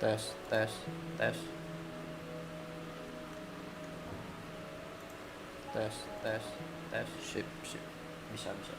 tes tes tes tes tes tes sip sip bisa bisa.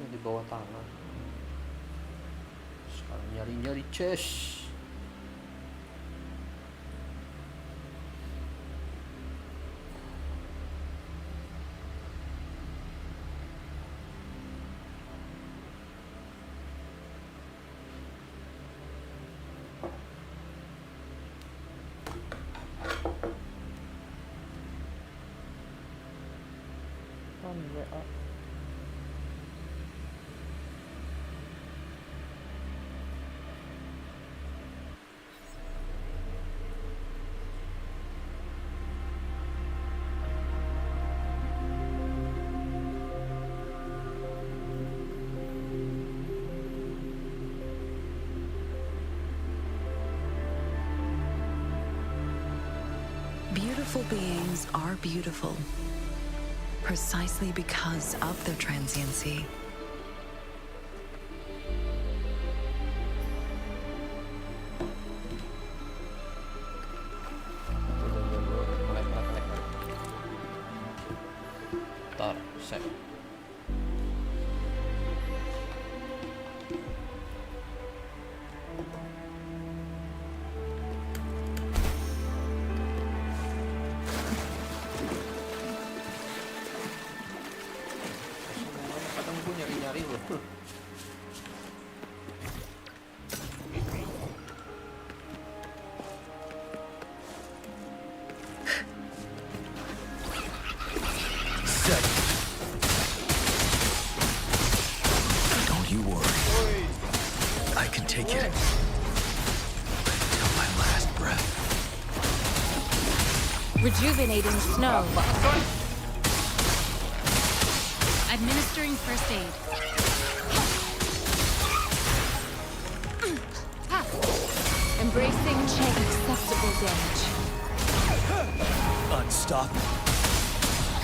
Di bawah tangan. Sekarang nyari-nyari chest. WA. Beautiful beings are beautiful precisely because of their transiency. Tar, set. Kadang gue nyari-nyari loh. Don't you worry. I can take it until my last breath. Rejuvenating snow. Administering first aid. Embracing change. Acceptable damage. Unstoppable.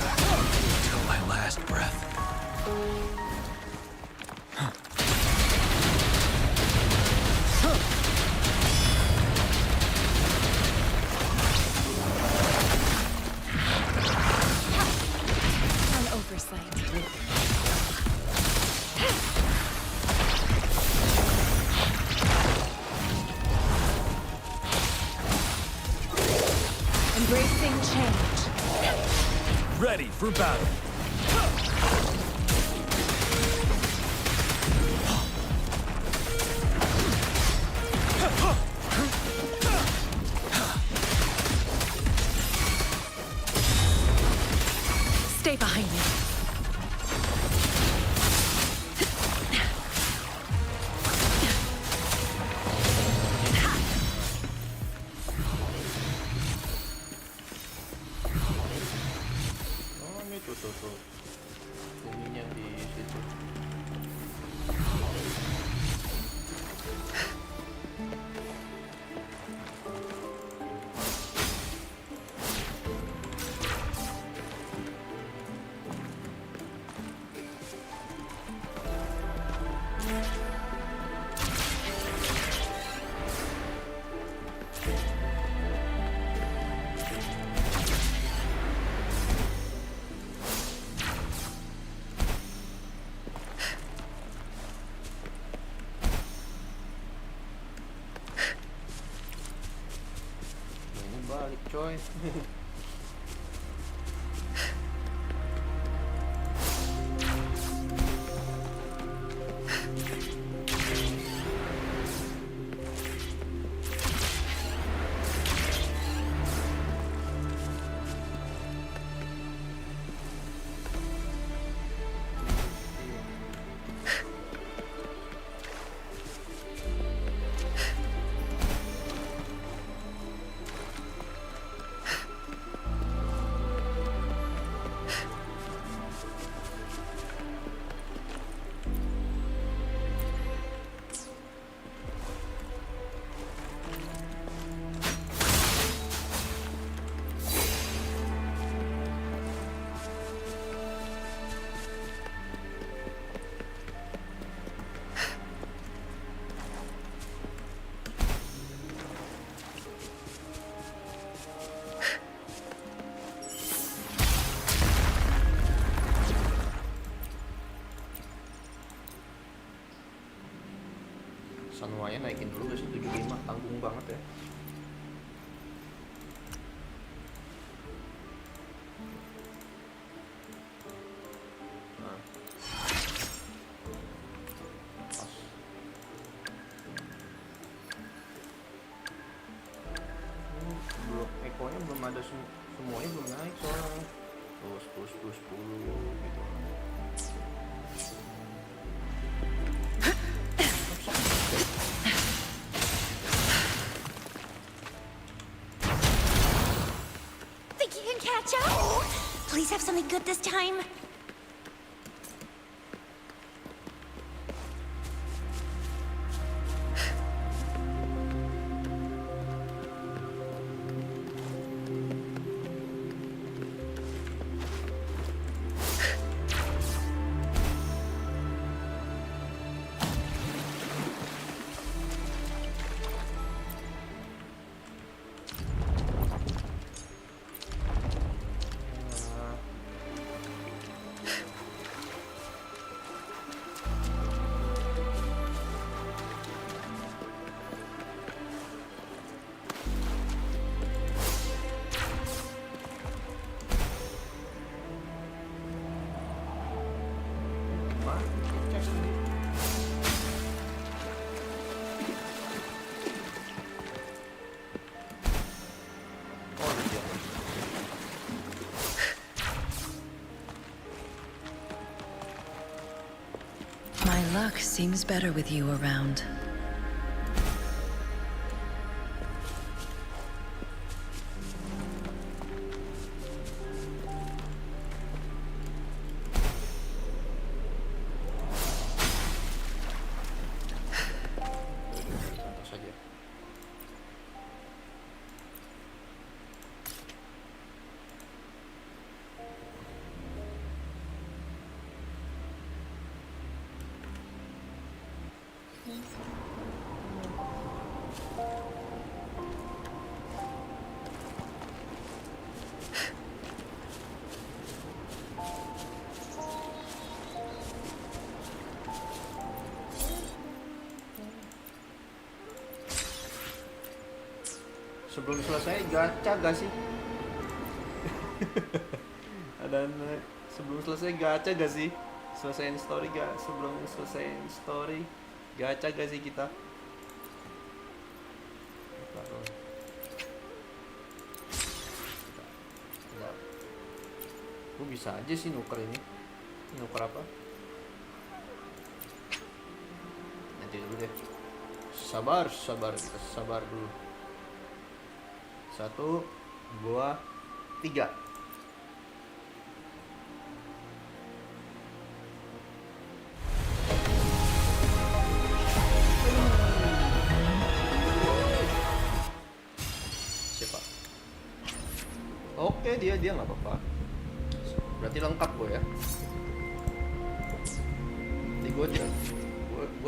Until my last breath. An oversight. Embracing change. Ready for battle. Stay behind me. Oh, itu tuh. Ininya di situ. Ini balik coy. Sanuanya naikin dulu guys, 75 tanggung banget ya. Nah. Pas. Belum, ekonya belum ada, semuanya belum naik soalnya. Terus 10 gitu. Think you can catch up? Please have something good this time. My luck seems better with you around. Santai saja. Sebelum selesai gacha gak sih? Ada sebelum selesai gacha gak sih? Selesaiin story gak? Sebelum selesaiin story gacha gak sih kita? Gue bisa aja sih nuker ini. Nuker apa? Nanti dulu deh. Sabar dulu. 1, 2, 3. Siapa? Oke, dia nggak apa-apa. Berarti lengkap gue ya. Di gue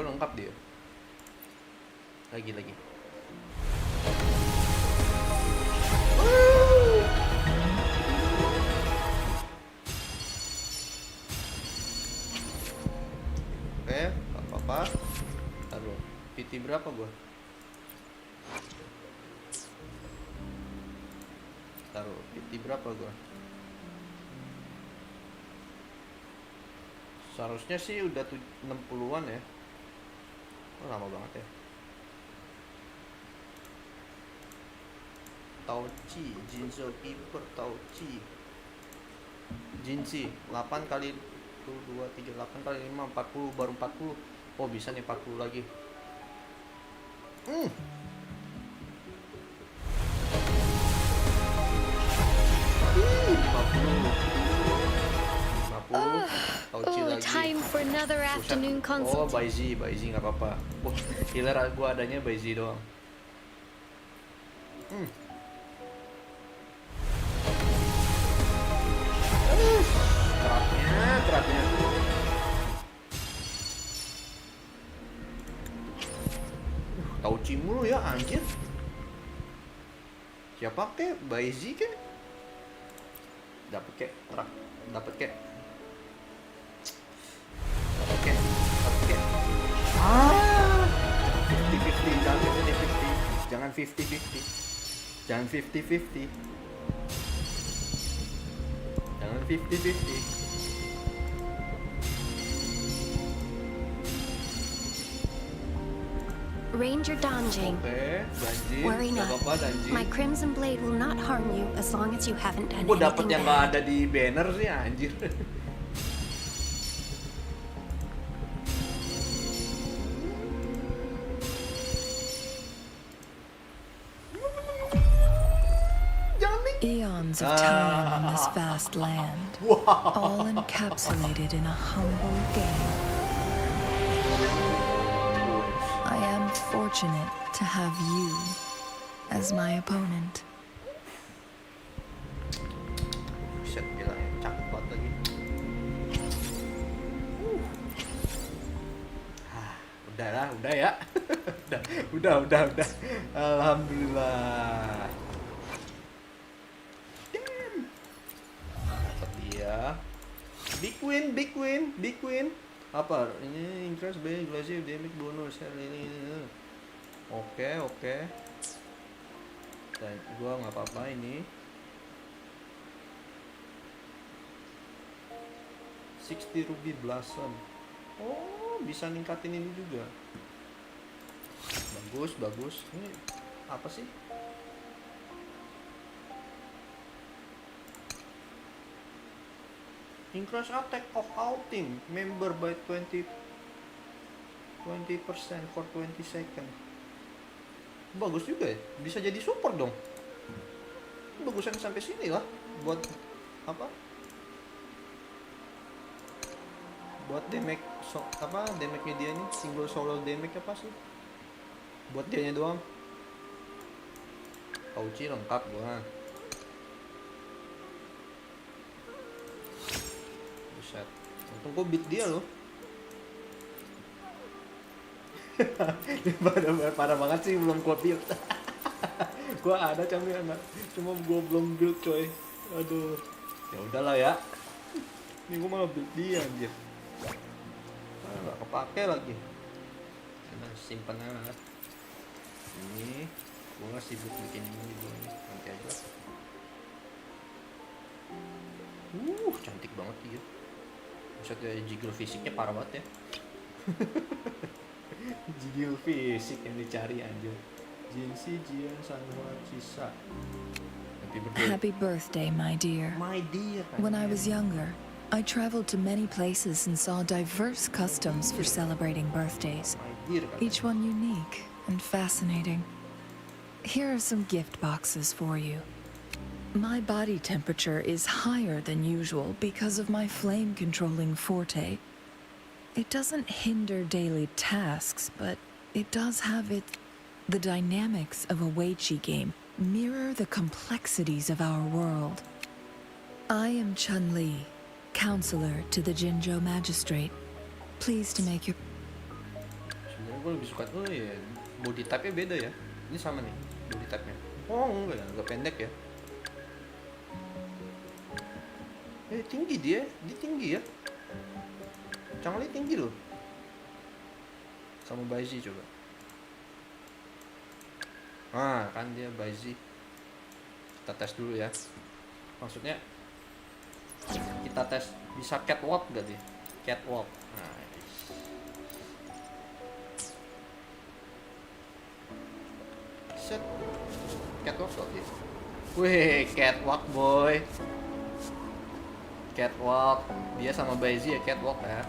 lengkap dia. Lagi. Oke, gak apa-apa. Taruh PT berapa gua? Taruh PT berapa gua? Seharusnya sih udah 60-an ya. Oh, lama banget ya. Tauchi, Jinzo Piper, Tauchi, Jinzi, 8 kali 1, 2, 3, 8 kali 5, 40, baru 40. Oh bisa nih 40 lagi. 50. Tauchi lagi. Time for another afternoon Oh, consult. Baizi nggak apa-apa. Oh, healer gua adanya Baizi doang. Keratnya. Tauchi mulu ya anjir. Siapa kek? Baizi kek? Dapet kek. Jangan 50-50. Jangan 50-50. Jangan 50-50. Ranger Donjing. Oke, janji. Worry Gak not. apa-apa, janji. My Crimson Blade will not harm you as long as you haven't done Gue dapet anything yang gak bad. ada di banner sih, anjir. Eons of time in this vast land, all encapsulated in a humble game. I am fortunate to have you as my opponent. Buset, gila ya, cakep banget lagi. Udah ya. udah. Alhamdulillah. Damn. Dapat dia. Big win. Apa? Ini increase by aggressive damage bonus. Ini. Oke. Dan gua nggak apa-apa ini. 60 ruby blossom. Oh, bisa ningkatin ini juga. Bagus. Ini apa sih? Increase attack of all team member by 20% for 20 seconds. Bagus juga ya. Bisa jadi support dong. Bagusan sampai sini lah buat apa? Buat damage damage-nya dia nih, single solo damage apa sih? Buat dianya doang. Pauci lengkap gua. Buset. Untung gua beat dia loh. Parah banget sih, belum gua build. Gua ada cuma gua belum build coy. Aduh. Ya udahlah ya. Ini gua malah build dia anjir. Nggak kepake lagi. Nah, simpan aja. Ini gua nggak sibuk bikin ini dulu nih, nanti aja. Cantik banget dia. Buset ya, jiggle fisiknya parah banget ya. Jiggle fisik yang dicari anjir. Jinsi Jian Sanhua Cisa. Happy birthday, my dear. My dear. When I was younger, I traveled to many places and saw diverse customs for celebrating birthdays, My dear. each one unique and fascinating. Here are some gift boxes for you. My body temperature is higher than usual because of my flame-controlling forte. It doesn't hinder daily tasks, but it does have the dynamics of a Weiqi game mirror the complexities of our world. I am Chun-Li, counselor to the Jinzhou magistrate. Pleased to make your... Sebenarnya gue lebih suka body type-nya beda ya. Ini sama nih body type-nya. Oh enggak ya, agak pendek ya. Tinggi dia tinggi ya. Chang-Li tinggi loh. Sama Baizi coba. Kan dia Baizi. Kita tes dulu ya. Maksudnya kita tes bisa catwalk gak dia? Catwalk. Set. Catwalk gak dia? Wih, catwalk boy. Catwalk. Dia sama Baizi ya catwalk ya.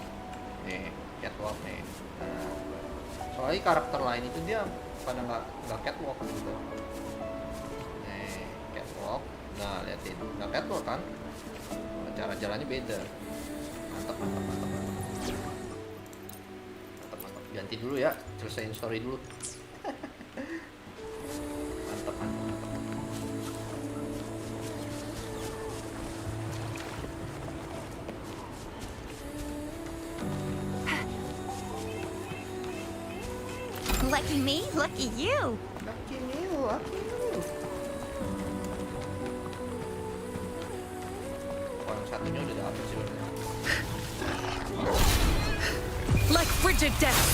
Nih, catwalk nih. Soalnya karakter lain itu dia pada nggak catwalk gitu. Nih, catwalk. Nah, liatin. Nggak catwalk kan? Cara jalannya beda. Mantap. Ganti dulu ya, selesaiin story dulu. Mantap. Lucky me, lucky you. Lucky you. Yang satunya udah dapet sih sebenarnya. Like frigid death!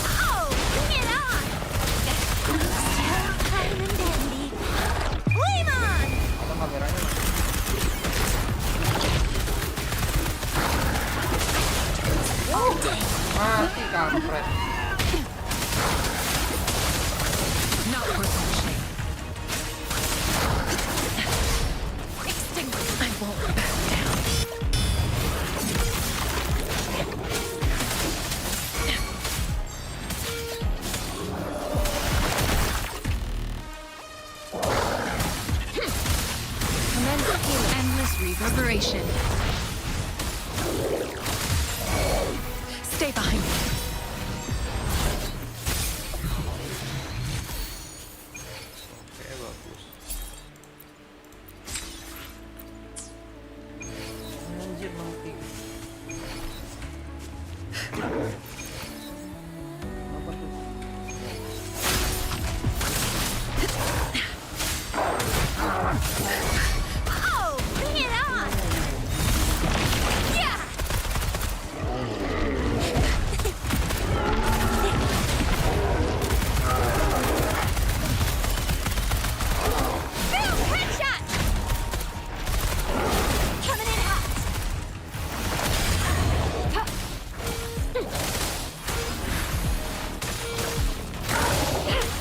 Oh, bring it on! Mati kampret. Not worth the shame. Extinguish. I won't back down. Commence healing. Endless reverberation. Stay behind me. Oke, bagus. Anjir mati. Apa tuh? Oh, bring it on! Yeah! Boom! Headshot! Coming in hot!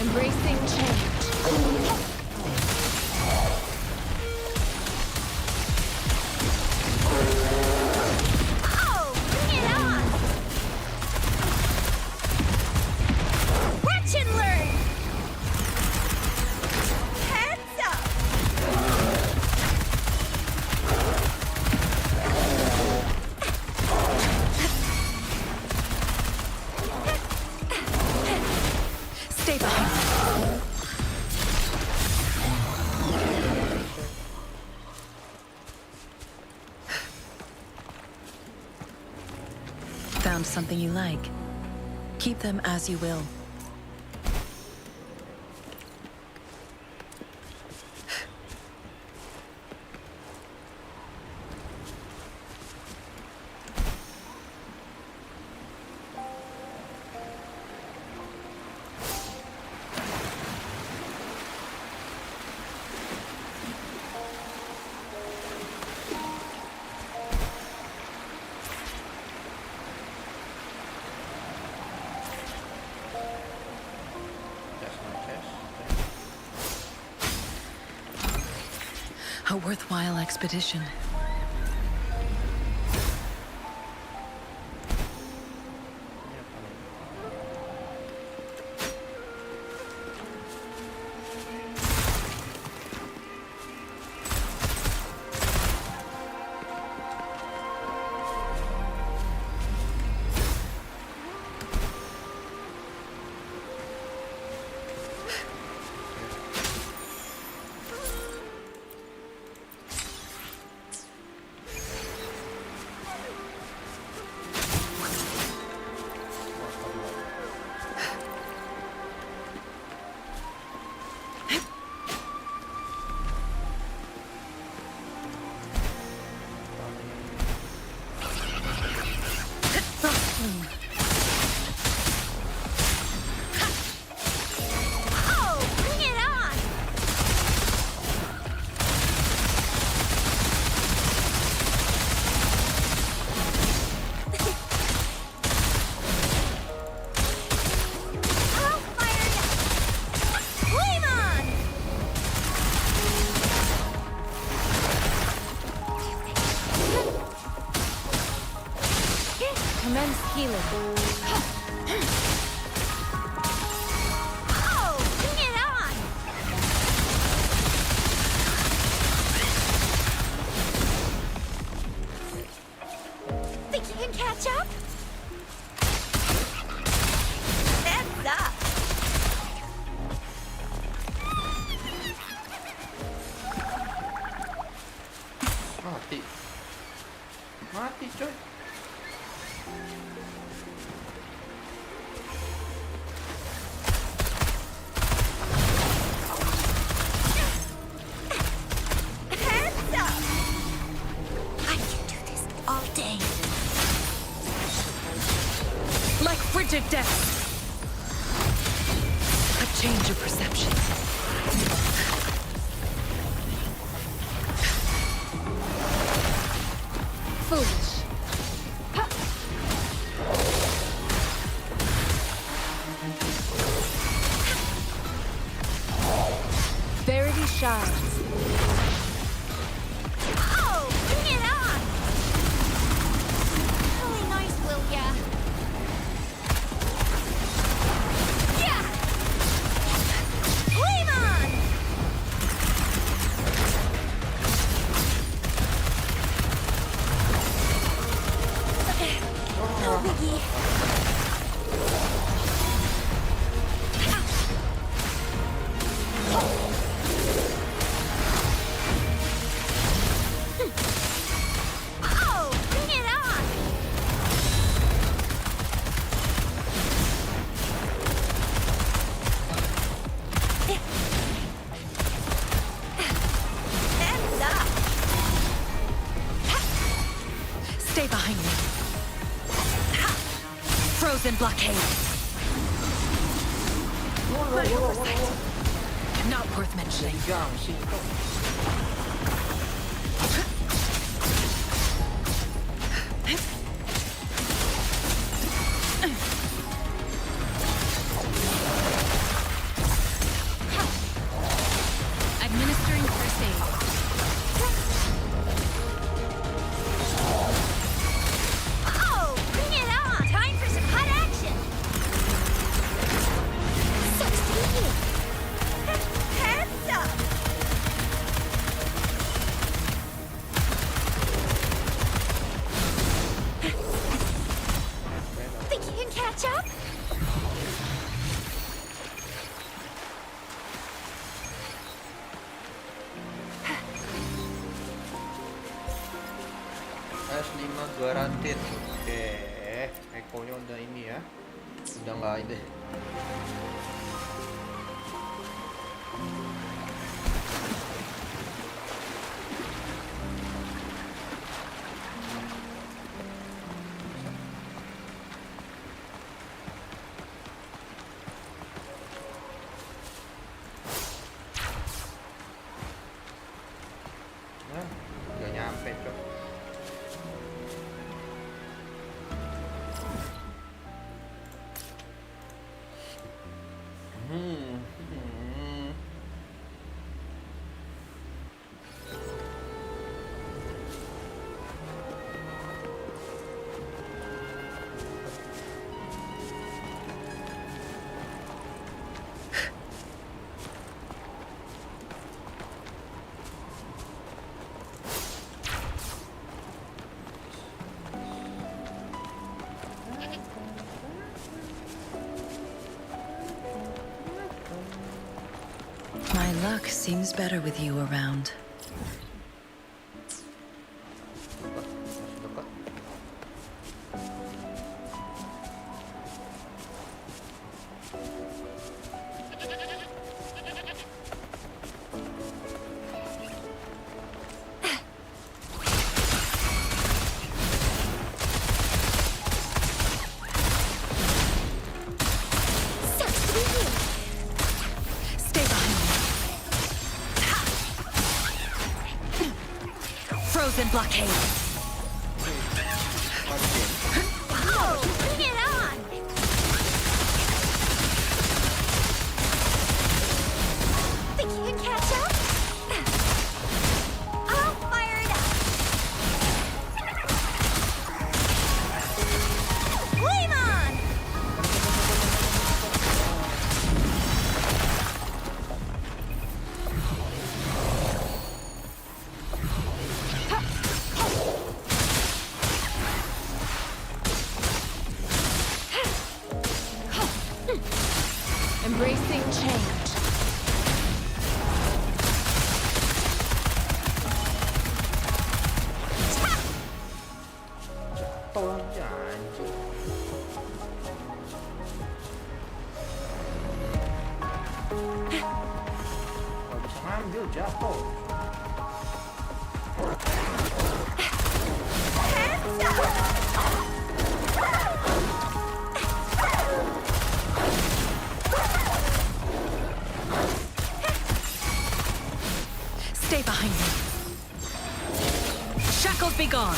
Embracing change. Oh, bring it on! Watch and learn! Heads up! Stay behind me. Found something you like. Keep them as you will. A worthwhile expedition. Oh, bring it on! All fired up! Flame on! Commence healing. Oh, bring it on! Think you can catch up? Heads up! Mati. Mati, coy. Heads up! I can do this all day. Like frigid death. A change of perception. Foolish. Ha! shines. Oh, bring it on! Really nice, will ya? Yeah! Flame on! No biggie. Oh, bring it on! Heads up! Stay behind me. Frozen blockade. My oversight. Not worth mentioning. Gang sih kau. Administering first aid. Oh, bring it on! Time for some hot action! Sucks to be you. Heads up! Think you can catch up? S5 garantir. Oke, Eko-nya udah ini ya. Udah nggak ini. Nah, nggak nyampe cok. My luck seems better with you around. Dekat. Sucks to be you. Stay behind me. Frozen blockade. Oh, bring it on! Think you can catch up? I'll fire it up. Flame on! Embracing change. Jatuhnya anjing. Kalau bisa ngambil jatuh. Heads up! Stay behind me. Shackles be gone.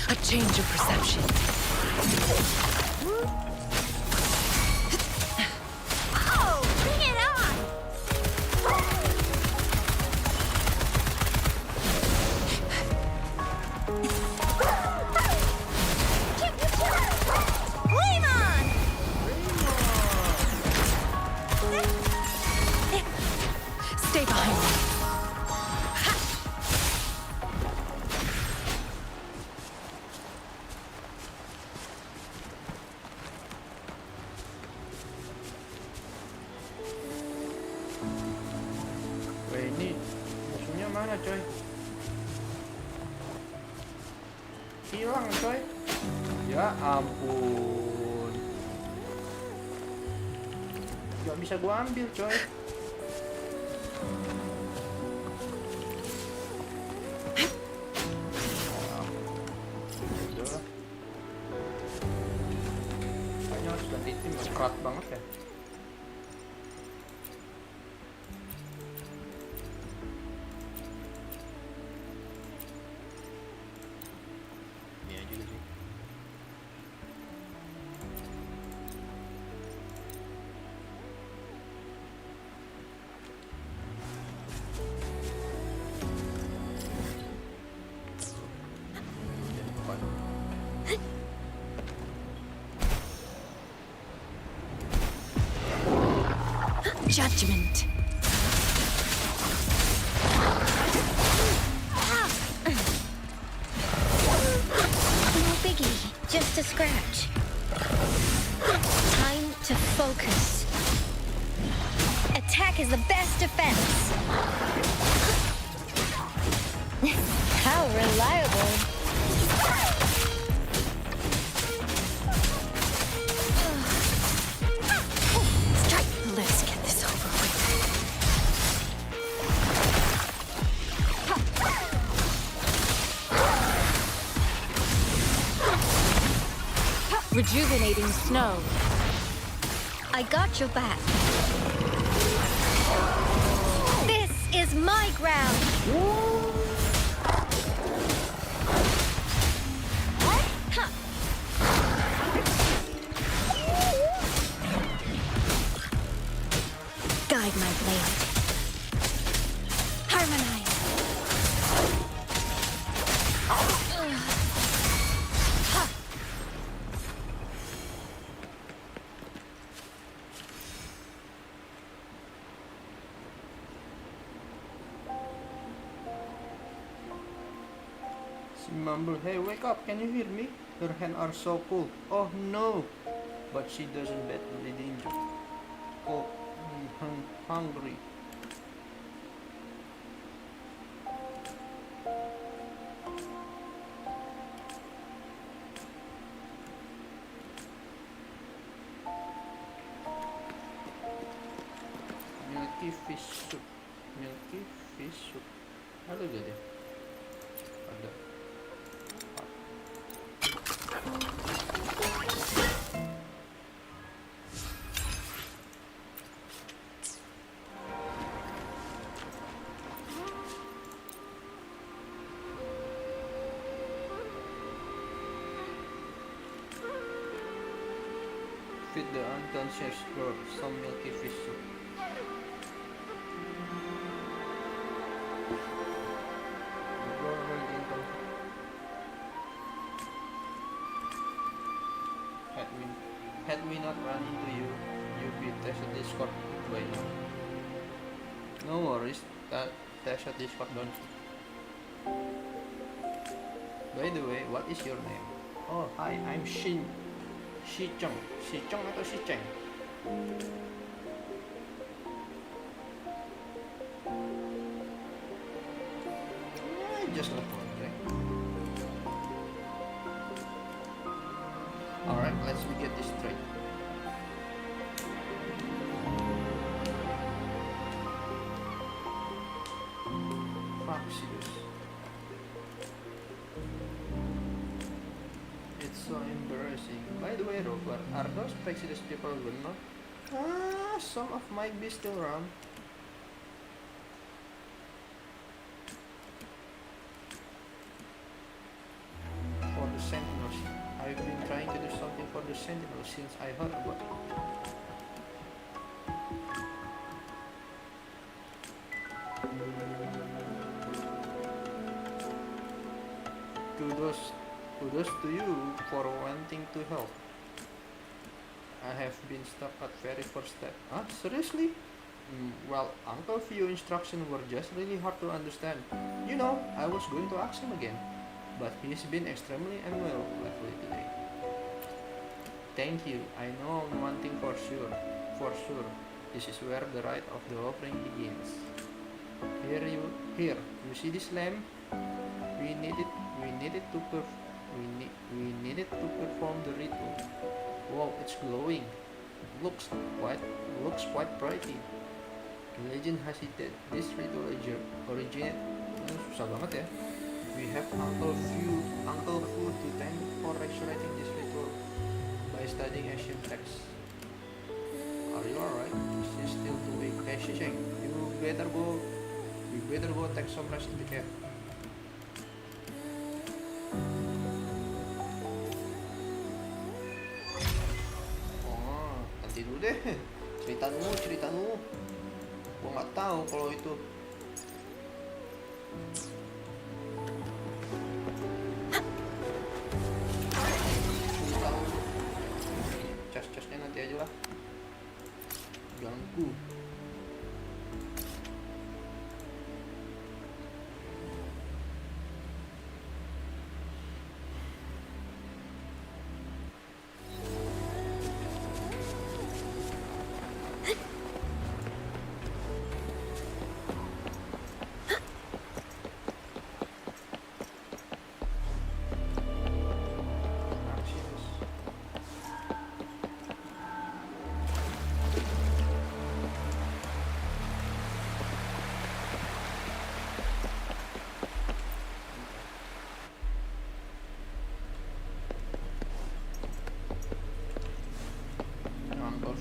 A change of perception. Oh, bring it on! coy? Hilang coy. Ya ampun. Gak bisa gua ambil coy. Udahlah. Kayaknya harus ganti tim, berat banget ya. Iya juga sih. Jadi bukan. Judgment. No biggie, just a scratch. Time to focus. Attack is the best defense. How reliable. Strike. Let's get this over with. Rejuvenating snow. I got your back. This is my ground. Huh. Guide my blade. Harmonize. She mumbled, "Hey, wake up, can you hear me? Her hands are so cold." Oh no! But she doesn't badly injured. Oh, I'm hungry. Milky fish soup. Milky fish soup. Ada gak deh? Ada. Feed the unconscious bird some milky fish soup. Had we not run into you, you'd be tested Discord by now. No worries, that tested Discord don't. By the way, what is your name? Oh, hi, I'm Shin. Shichong. Shichong atau Shicheng? Just look wondering. Alright, let's get this straight. Foxius. It's so embarrassing. By the way, Robert, are those Praxidus people good now? Some of might be still around. For the Sentinels. I've been trying to do something for the Sentinels since I heard about it. Kudos to you for wanting to help. I have been stuck at very first step. Huh? Seriously? Well, Uncle View instructions were just really hard to understand. You know, I was going to ask him again, but he's been extremely unwell lately today. Thank you. I know one thing for sure. This is where the rite of the offering begins. Here. You see this lamp? We need it. We need it to perform the ritual. Wow, it's glowing. Looks quite pretty. The legend has it that this ritual originated. Susah banget ya. We have Uncle Fu to thank for resurrecting this ritual by studying ancient texts. Are you alright? She's still too weak. Hey, Shisheng, you better go take some rest in the cave. Oh, nanti dulu deh. Cerita dulu. Gua nggak tahu kalau itu. Cas-casnya nanti aja lah. Ganggu.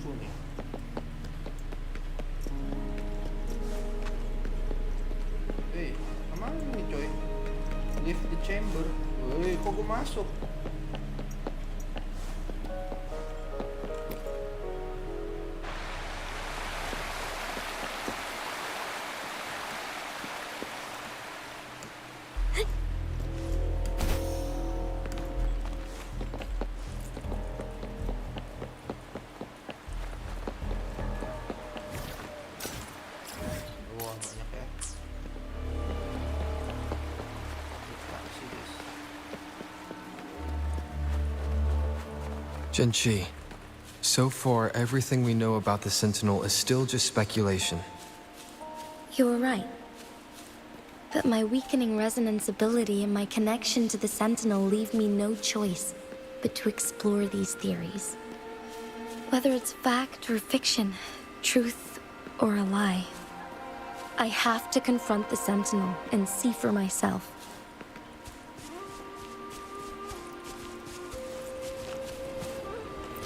Nih. Hey, kemana nih coy? Leave the chamber. Woi, kok gue masuk? Jinchi, so far everything we know about the Sentinel is still just speculation. You were right. But my weakening resonance ability and my connection to the Sentinel leave me no choice but to explore these theories. Whether it's fact or fiction, truth or a lie, I have to confront the Sentinel and see for myself.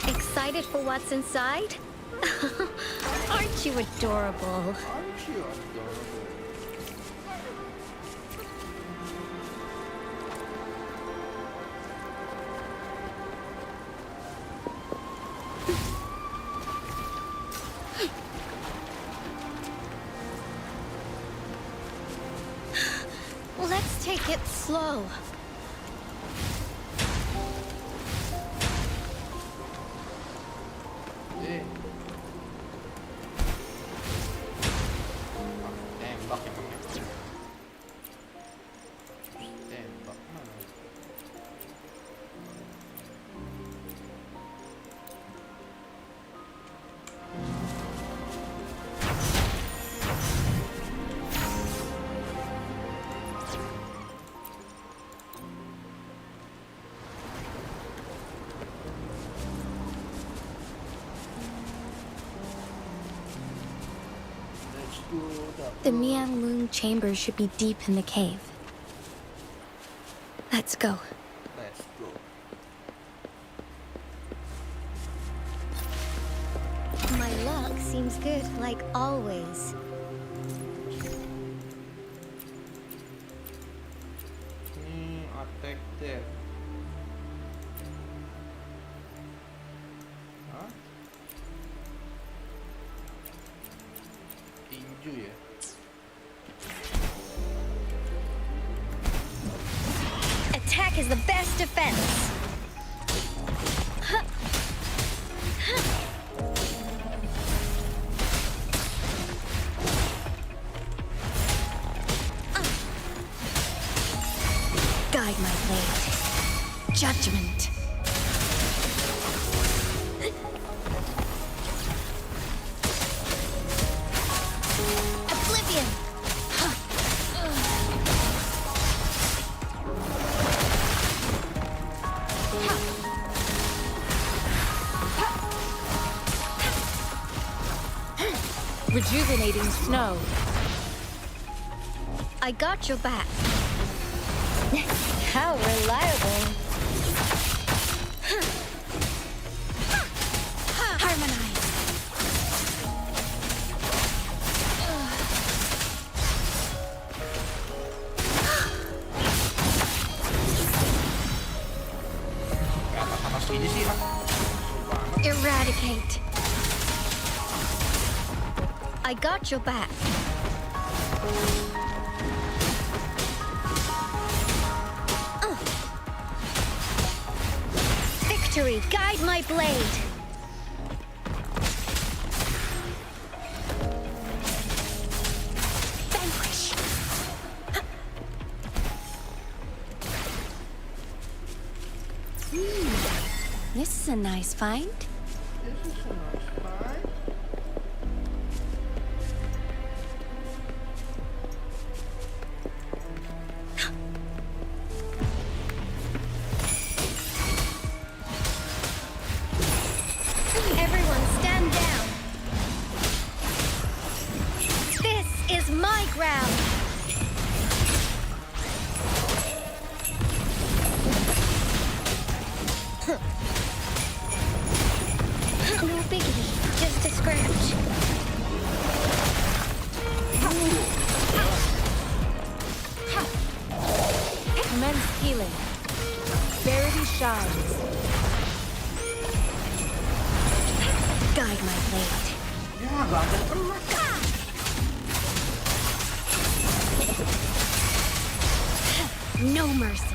Excited for what's inside? Aren't you adorable? Let's take it slow. The Mianglung chamber should be deep in the cave. Let's go. Let's go. My luck seems good, like always. Attack there. Hah? Tinju ya? Attack is the best defense. Guide my blade. Judgment. Oblivion. Rejuvenating snow. I got your back. How reliable. Harmonize. Panas gini sih, ah. Eradicate. I got your back. Victory, guide my blade. Vanquish. This is a nice find. Everyone stand down. This is my ground. No biggie, just a scratch. Commence healing. Verity shines. Guide my blade. Ya, nggak ada kena. No mercy.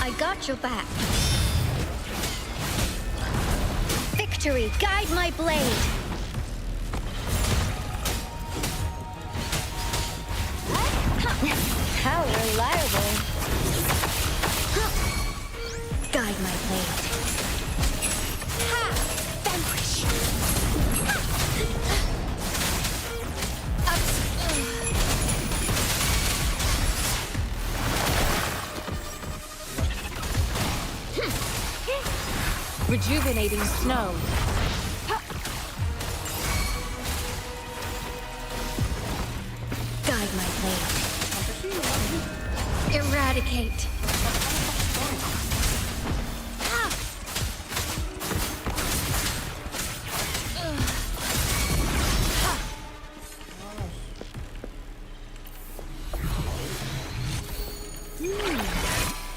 I got your back. Victory, guide my blade. How reliable. Guide my blade. Vanquish. Rejuvenating snow. Guide my blade. Eradicate.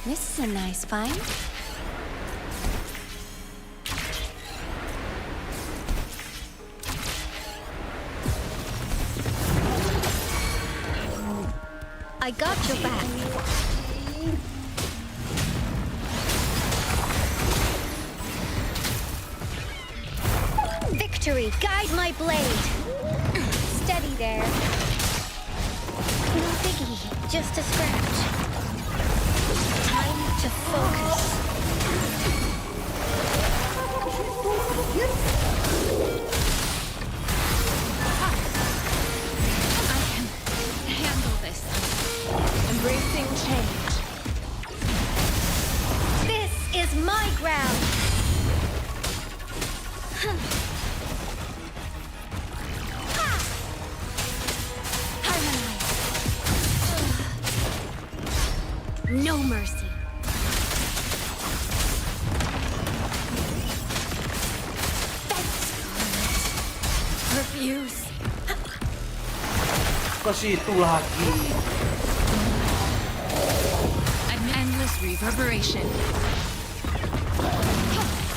This is a nice find. I got your back. Victory, guide my blade. Steady there. No biggie, just a scratch. Time to focus. Handle this. Embracing change. This is my ground. Harmonize. No mercy. Refuse. Ke situ lagi. An endless reverberation.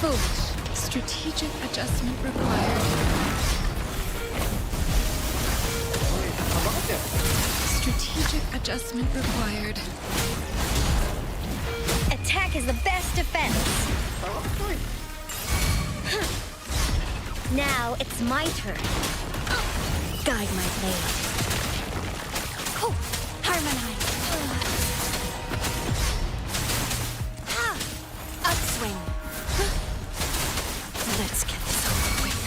Foolish. Strategic adjustment required. Apa banget ya? Strategic adjustment required. Attack is the best defense. Salah, coy. Now it's my turn. Guide my blade. Harmonize. Upswing. Let's get this over with.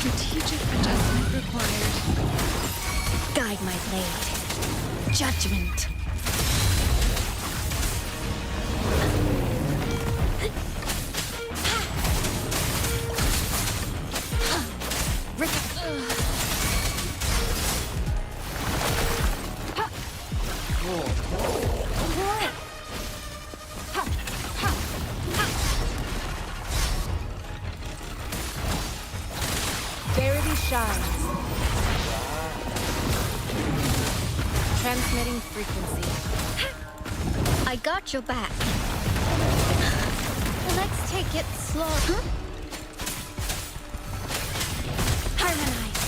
Strategic adjustment required. Guide my blade. Judgment. Verity shines. Transmitting frequency. I got your back. Let's take it slow. Harmonize.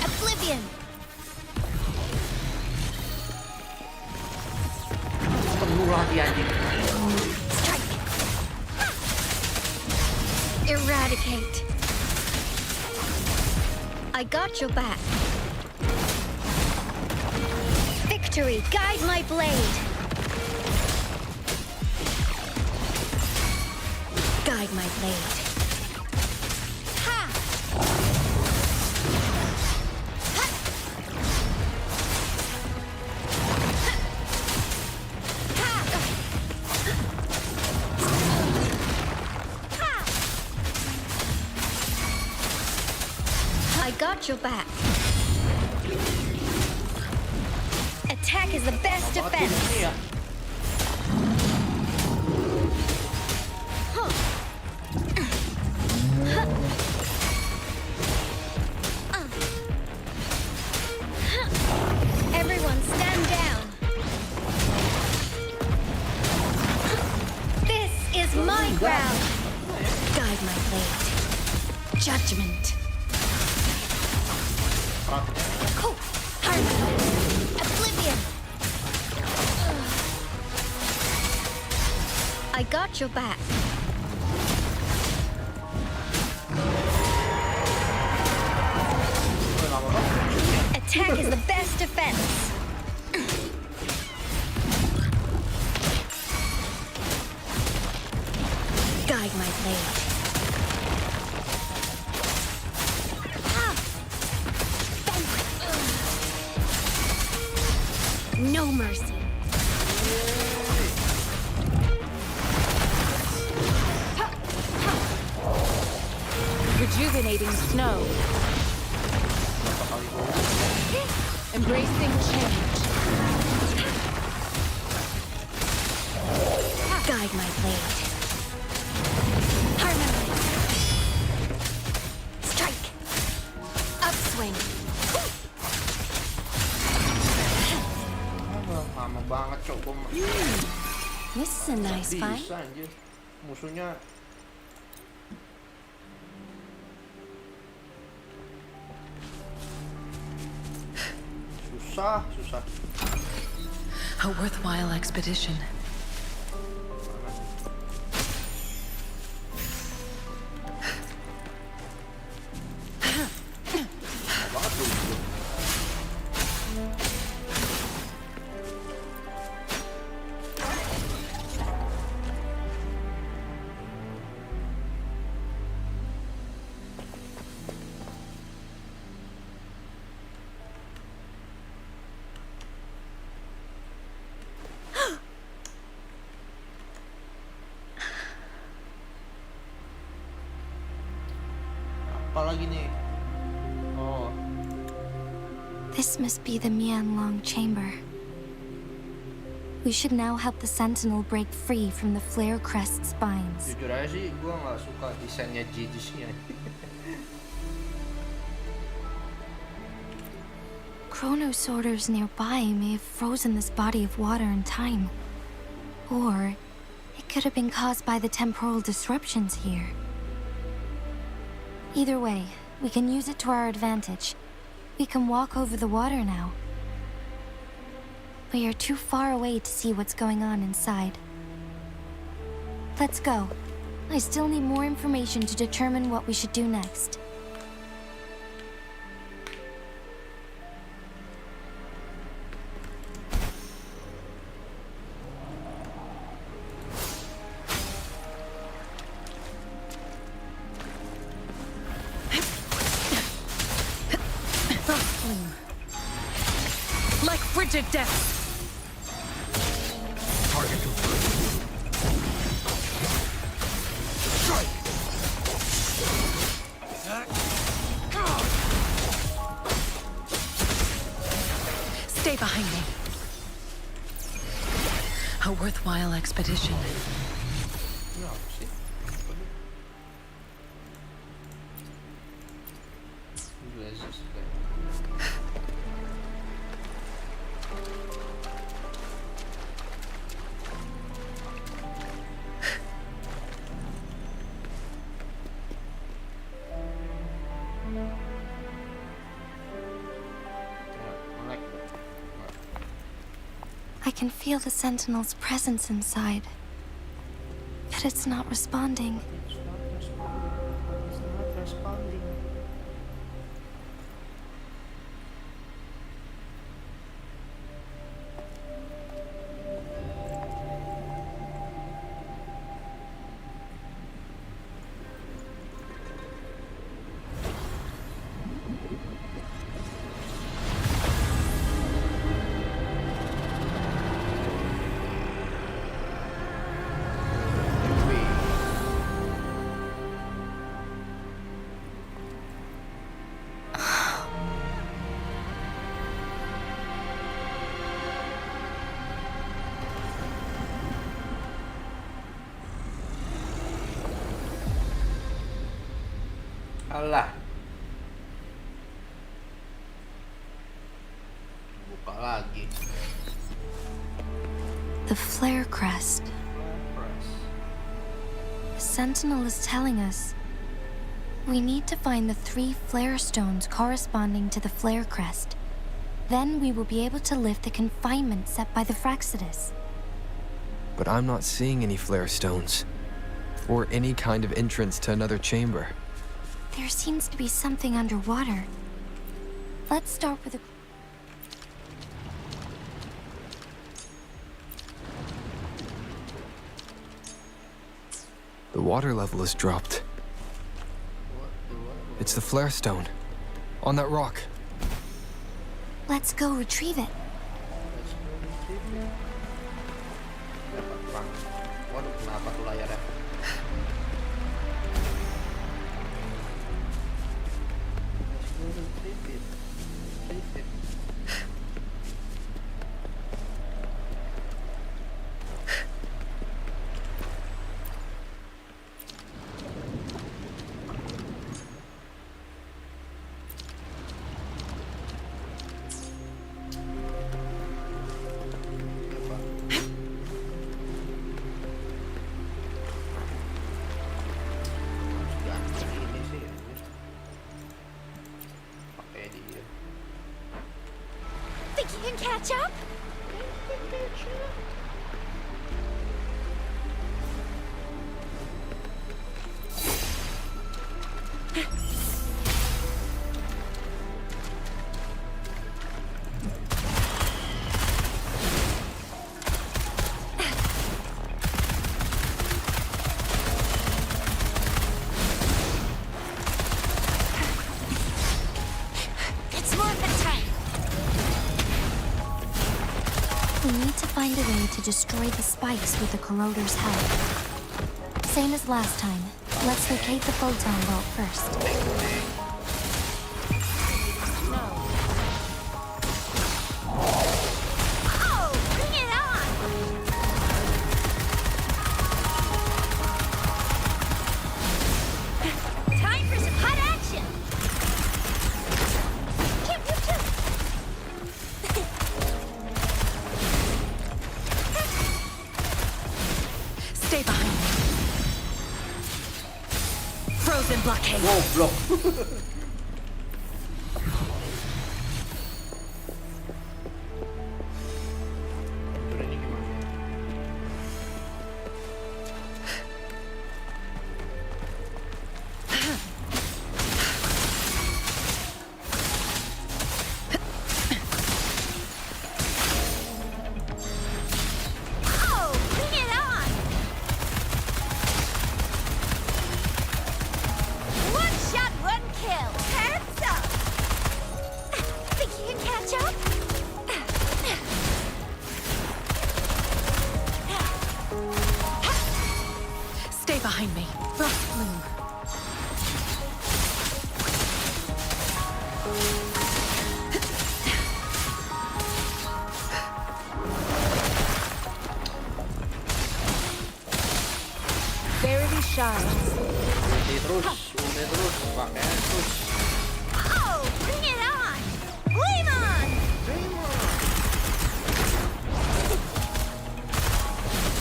Oblivion. Penuh hati anjing. Strike. Eradicate. I got your back. Victory, guide my blade. Guide my blade. Ha! Ha! Ha! Ha! I got your back. Attack is the best defense. Ini ya. Everyone stand down. This is my ground. Guide my blade. Judgment. Cool. Harmony. Oblivion. I got your back. Attack is the best defense. Guide my blade. Ah! No mercy. Rejuvenating snow. Embracing change. Guide my blade. Harmonize. Strike. Upswing. Lama banget cok gua. This is a nice fight. Bisa anjir. Musuhnya susah. A worthwhile expedition. Apa lagi nih? Oh, This must be the Mianlong chamber. We should now help the Sentinel break free from the flare crest spines. jujur aja sih gua nggak suka desainnya Jidusnya. Chrono sorters nearby may have frozen this body of water in time. Or it could have been caused by the temporal disruptions here. Either way, we can use it to our advantage. We can walk over the water now. We are too far away to see what's going on inside. Let's go. I still need more information to determine what we should do next. destructive depths. Target confirmed. Strike! Stay behind me. A worthwhile expedition. Ini apa sih? Glasses, I can feel the Sentinel's presence inside. Yet it's not responding. It's not responding. Alah. Buka lagi. The flare crest. Press. The Sentinel is telling us we need to find the 3 flare stones corresponding to the flare crest. Then we will be able to lift the confinement set by the Fraxidus. But I'm not seeing any flare stones. Or any kind of entrance to another chamber. There seems to be something underwater. Let's start with a... The water level has dropped. It's the flare stone. On that rock. Let's go retrieve it. Waduh, kenapa tuh layarnya? Think you can catch up? It's morphin' time! We need to find a way to destroy the spikes with the corroder's help. Same as last time. Let's locate the photon vault first. Oh, bring it on! Time for some hot action! Pew, pew, pew. Stay behind me. Frozen blockade. Goblok. Ini gimana? Oh, bring it on! One shot, one kill! behind me. Frost bloom. Barely shines. Ulti terus, pakai terus. Oh, bring it on! Flame on!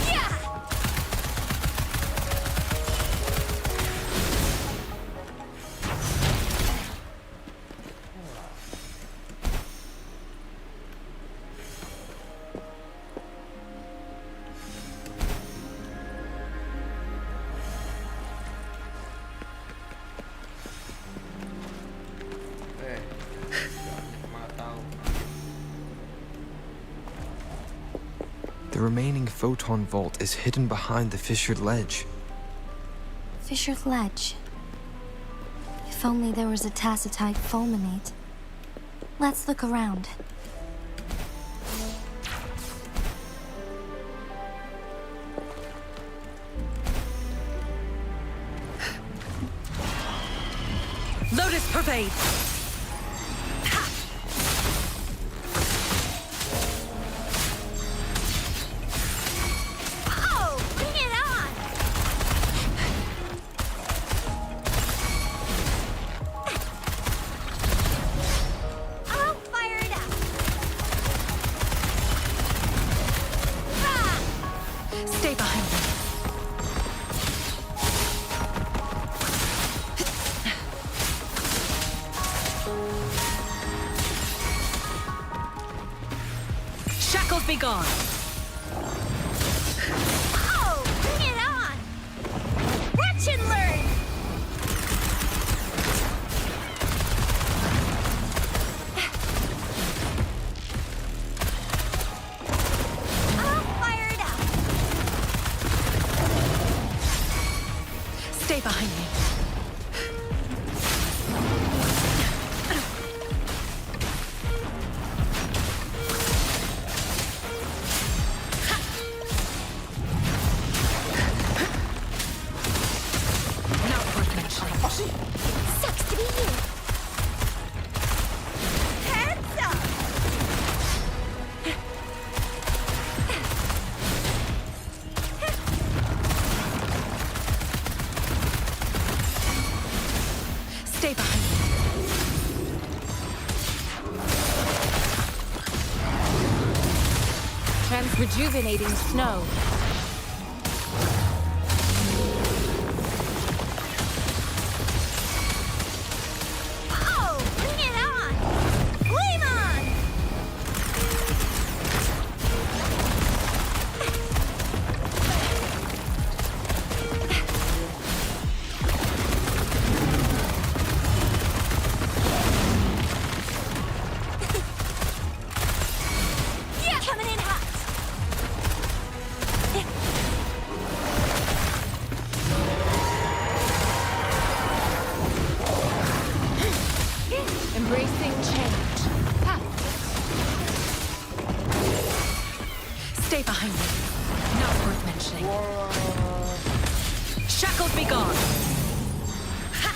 Yeah! Nggak tahu. The remaining photon vault is hidden behind the fissured ledge. Fissured ledge. If only there was a tacitite fulminate. Let's look around. Lotus pervade. Oh, bring it on! I'll fire it up! Stay behind me. Shackles be gone. Oh, bring it on! Watch and learn! I'll fire it up! Stay behind me. Not worth mentioning. Sucks to be you! Heads up! Stay behind me. Transrejuvenating snow. Oh, bring it on! Flame on! Yeah, coming in hot! Embracing change. Ha. Stay behind me. Not worth mentioning. Shackles be gone. Ha.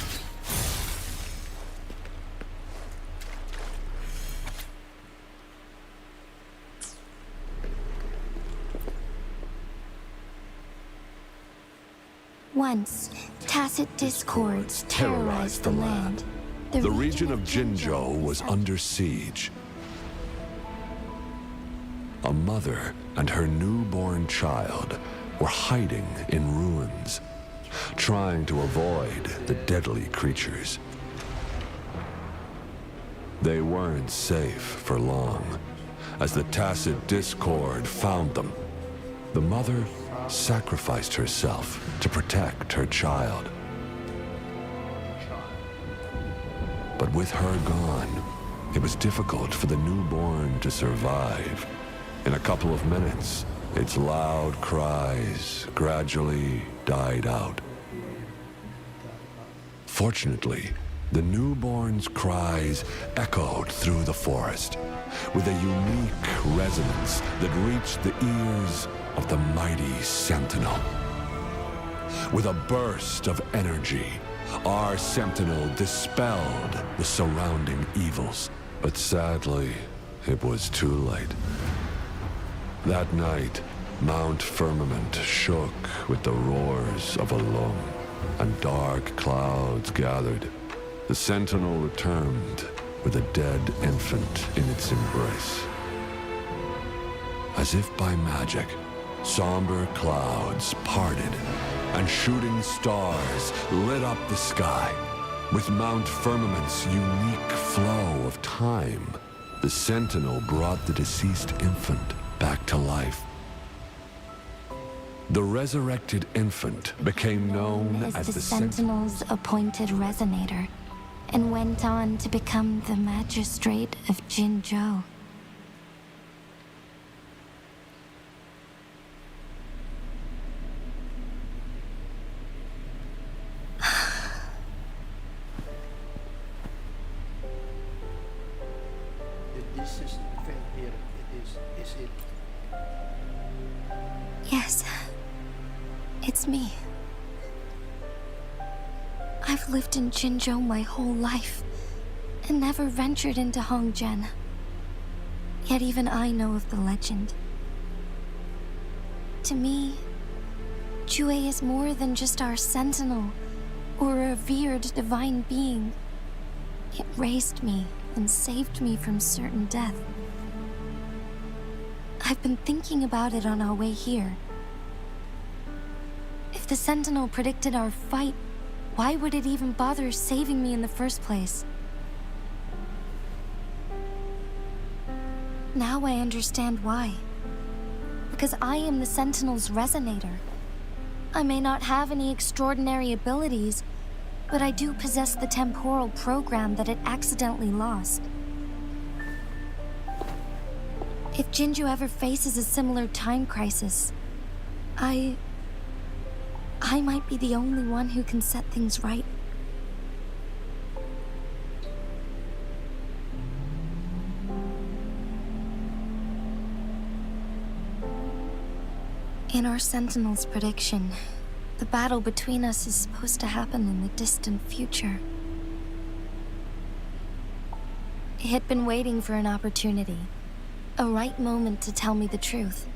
Once, tacit discords terrorized the land. The region of Jinzhou was under siege. A mother and her newborn child were hiding in ruins, trying to avoid the deadly creatures. They weren't safe for long, as the tacit discord found them. The mother sacrificed herself to protect her child. But with her gone, it was difficult for the newborn to survive. In a couple of minutes, its loud cries gradually died out. Fortunately, the newborn's cries echoed through the forest with a unique resonance that reached the ears of the mighty sentinel. With a burst of energy, our sentinel dispelled the surrounding evils. But sadly, it was too late. That night, Mount Firmament shook with the roars of a lung, and dark clouds gathered. The sentinel returned with a dead infant in its embrace. As if by magic, somber clouds parted, and shooting stars lit up the sky. With Mount Firmament's unique flow of time, the sentinel brought the deceased infant back to life. The resurrected infant became known as the Sentinel's appointed resonator, and went on to become the magistrate of Jinzhou. This is the event here. It is it? Yes, it's me. I've lived in Jinzhou my whole life, and never ventured into Hongzhen. Yet even I know of the legend. To me, Jue is more than just our sentinel, or a revered divine being. It raised me and saved me from certain death. I've been thinking about it on our way here. If the sentinel predicted our fight, why would it even bother saving me in the first place? Now I understand why. Because I am the Sentinel's resonator. I may not have any extraordinary abilities, but I do possess the temporal program that it accidentally lost. If Jinzhou ever faces a similar time crisis, I might be the only one who can set things right. In our Sentinel's prediction, the battle between us is supposed to happen in the distant future. It had been waiting for an opportunity, a right moment to tell me the truth.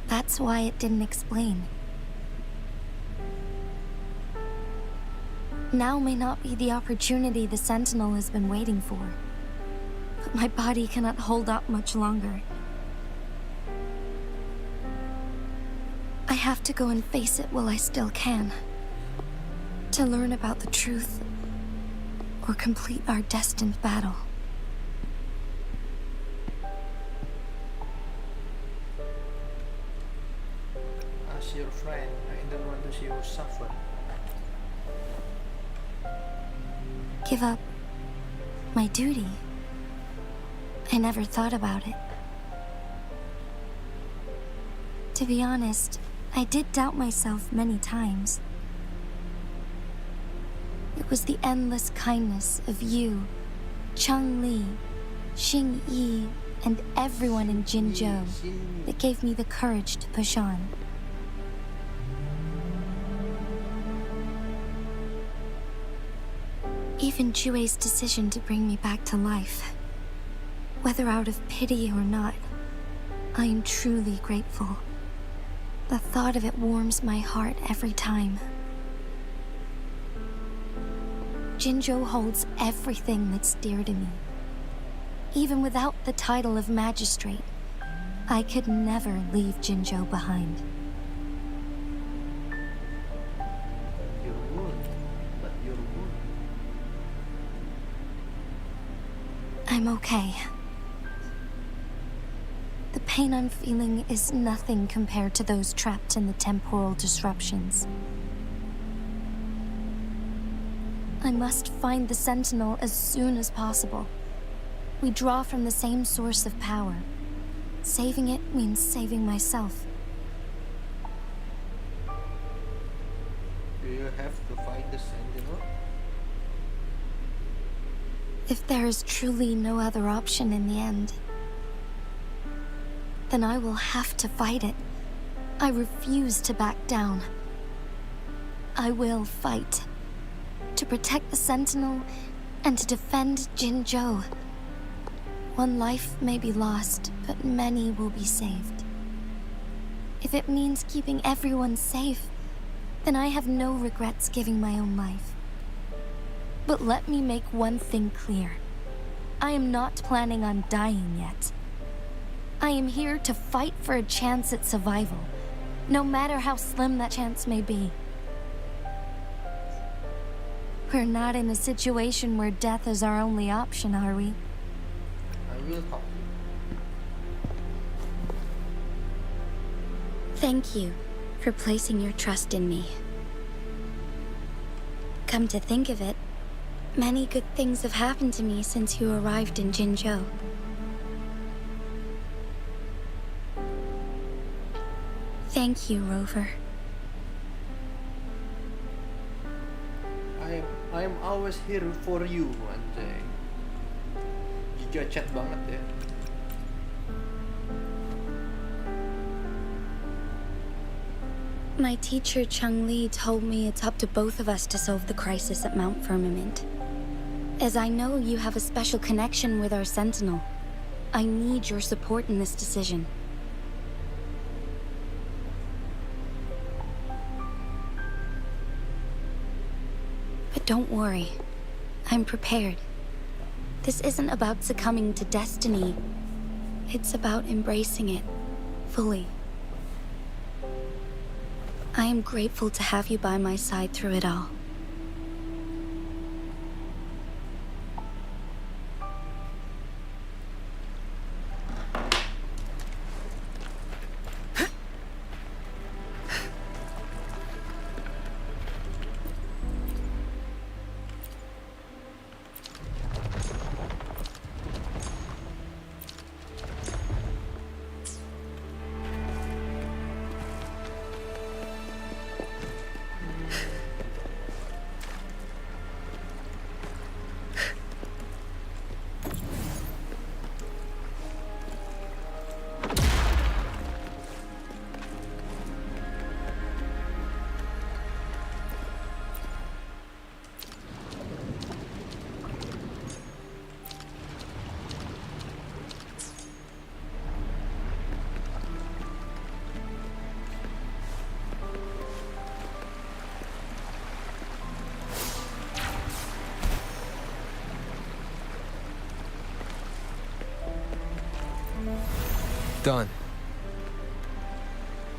That's why it didn't explain. Now may not be the opportunity the Sentinel has been waiting for, but my body cannot hold up much longer. I have to go and face it while I still can, to learn about the truth, or complete our destined battle. As your friend, I don't want to see you suffer. Give up my duty? I never thought about it. To be honest, I did doubt myself many times. It was the endless kindness of you, Cheng Li, Xing Yi, and everyone in Jinzhou that gave me the courage to push on. Even Jue's decision to bring me back to life, whether out of pity or not, I am truly grateful. The thought of it warms my heart every time. Jinzhou holds everything that's dear to me. Even without the title of magistrate, I could never leave Jinzhou behind. You would, but you would. I'm okay. The pain I'm feeling is nothing compared to those trapped in the temporal disruptions. I must find the Sentinel as soon as possible. We draw from the same source of power. Saving it means saving myself. Do you have to fight the Sentinel? If there is truly no other option in the end, then I will have to fight it. I refuse to back down. I will fight. To protect the Sentinel and to defend Jinzhou. One life may be lost, but many will be saved. If it means keeping everyone safe, then I have no regrets giving my own life. But let me make one thing clear. I am not planning on dying yet. I am here to fight for a chance at survival, no matter how slim that chance may be. We're not in a situation where death is our only option, are we? I will talk. Thank you for placing your trust in me. Come to think of it, many good things have happened to me since you arrived in Jinzhou. Thank you, Rover. I am always here for you, anjay. Jujur chat banget ya. My teacher Chung Li told me it's up to both of us to solve the crisis at Mount Firmament. As I know you have a special connection with our Sentinel, I need your support in this decision. But don't worry, I'm prepared. This isn't about succumbing to destiny. It's about embracing it fully. I am grateful to have you by my side through it all. Done.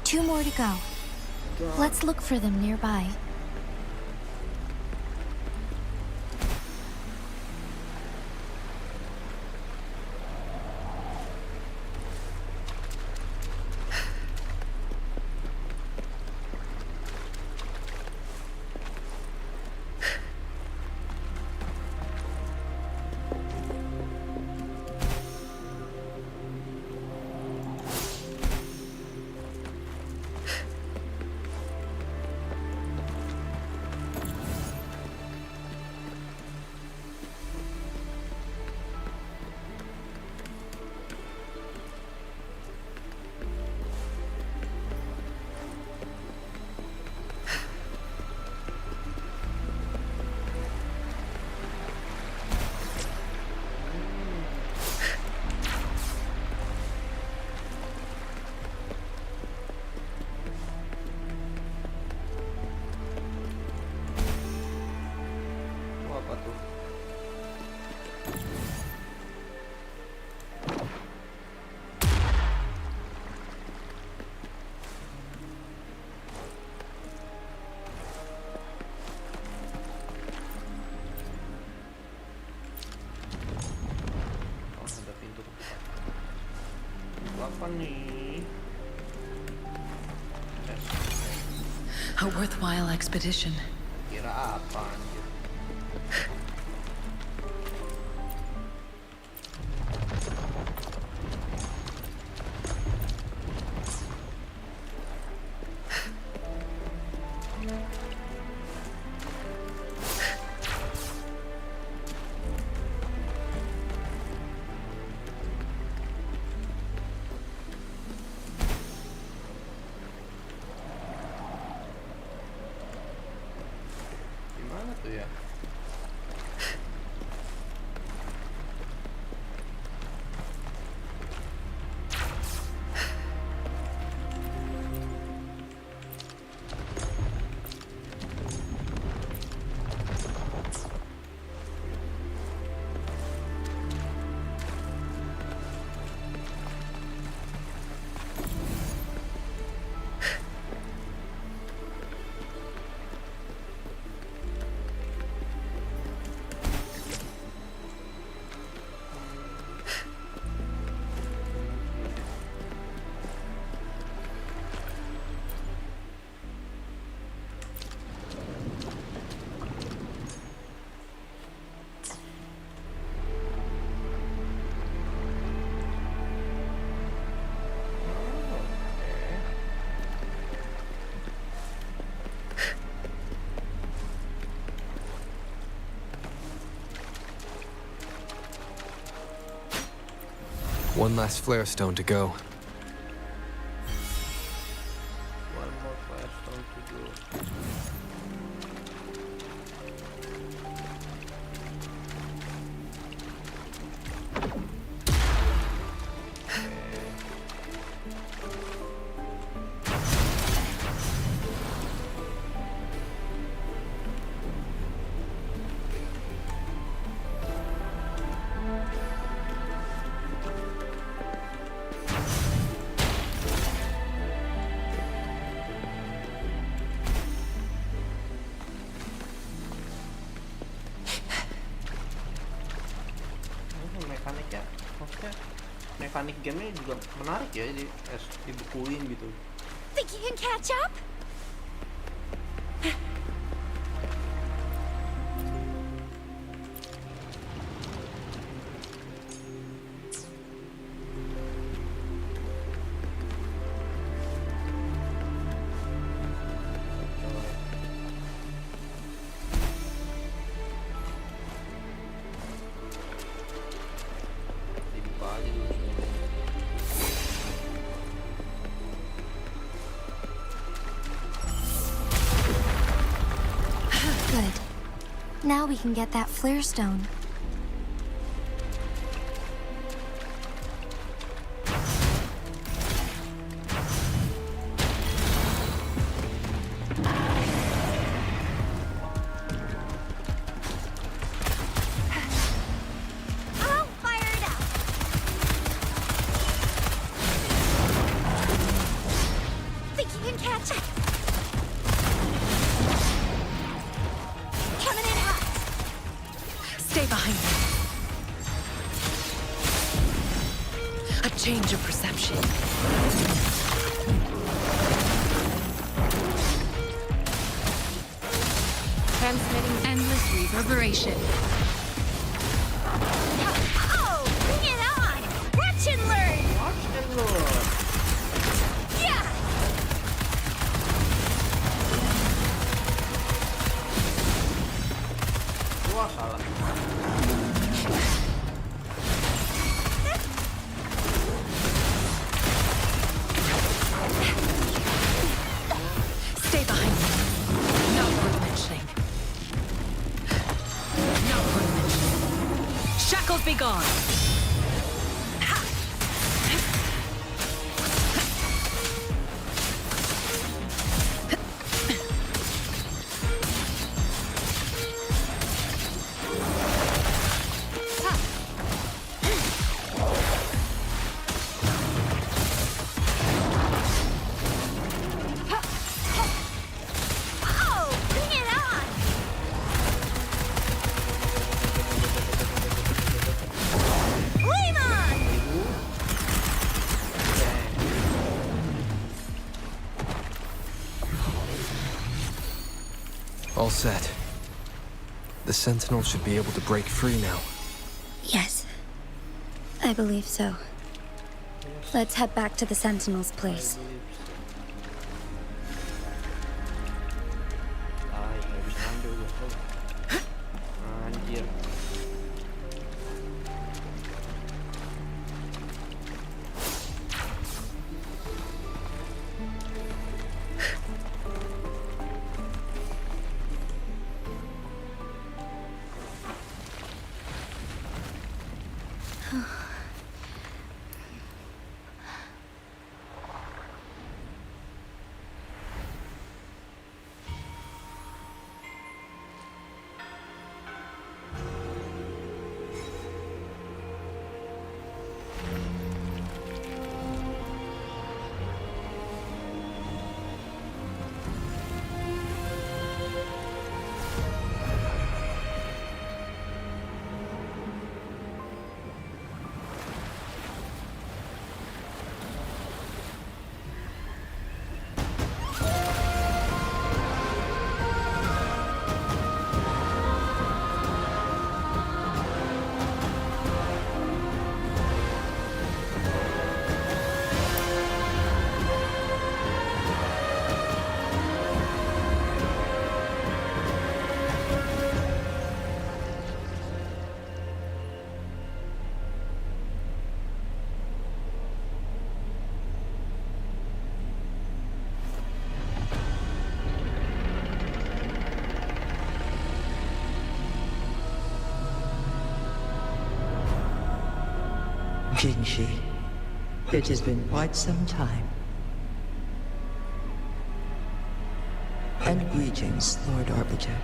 2 more to go. Let's look for them nearby. Apa tuh? Oh, ada pintu kebuka. Apa nih? A worthwhile expedition. Kira apa anjir? One last flare stone to go. One more flash stone to go. Mekaniknya, maksudnya mekanik gamenya juga menarik ya, dibukuin gitu. Think you can catch up? Dibuka aja dulu semuanya. Good. Now we can get that flare stone. I'll fire it out. Think you can catch up? Coming in hot. Stay behind me. A change of perception. Transmitting endless reverberation. Oh, bring it on! Watch and learn! Watch and learn. Yeah! Wah, salah. Stay behind me. Not worth mentioning. Not worth mentioning. Shackles be gone. Oh, bring it on! Flame on! All set. The Sentinel should be able to break free now. Yes. I believe so. Let's head back to the Sentinel's place. Ah, nggak bisa ngambil gue. Anjir. Jinshi, it has been quite some time. And greetings, Lord Arbiter.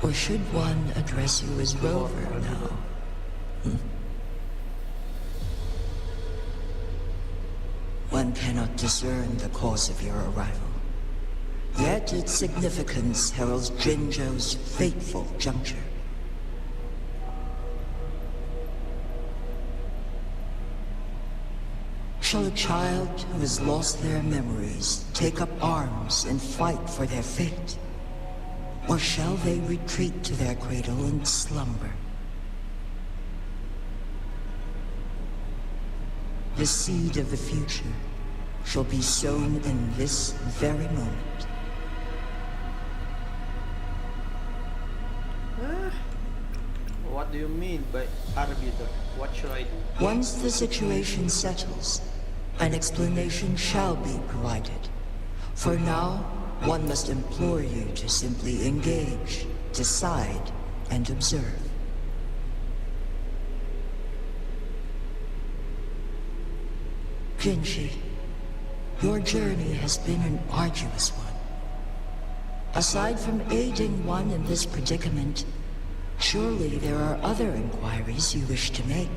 Or should one address you as Rover now? One cannot discern the cause of your arrival. Yet its significance heralds Jinzhou's fateful juncture. Shall a child who has lost their memories take up arms and fight for their fate? Or shall they retreat to their cradle and slumber? The seed of the future shall be sown in this very moment. What do you mean by arbiter? What should I do? Once the situation settles, an explanation shall be provided. For now, one must implore you to simply engage, decide, and observe. Jinshi, your journey has been an arduous one. Aside from aiding one in this predicament, surely there are other inquiries you wish to make.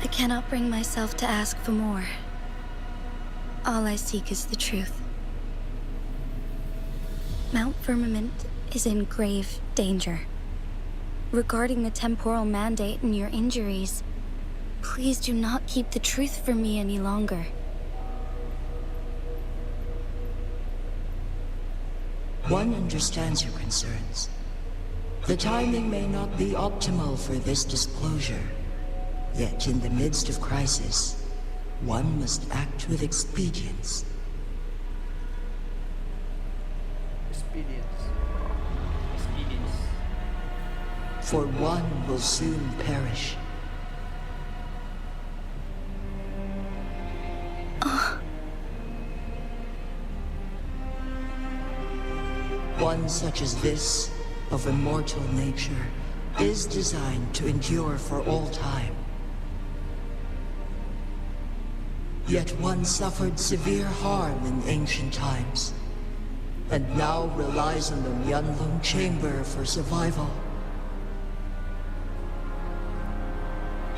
I cannot bring myself to ask for more. All I seek is the truth. Mount Firmament is in grave danger. Regarding the temporal mandate and your injuries, please do not keep the truth from me any longer. One understands your concerns. The timing may not be optimal for this disclosure. Yet in the midst of crisis, one must act with expedience. Expedience. For one will soon perish. One such as this, of immortal nature, is designed to endure for all time. Yet one suffered severe harm in ancient times, and now relies on the Myanlong Chamber for survival.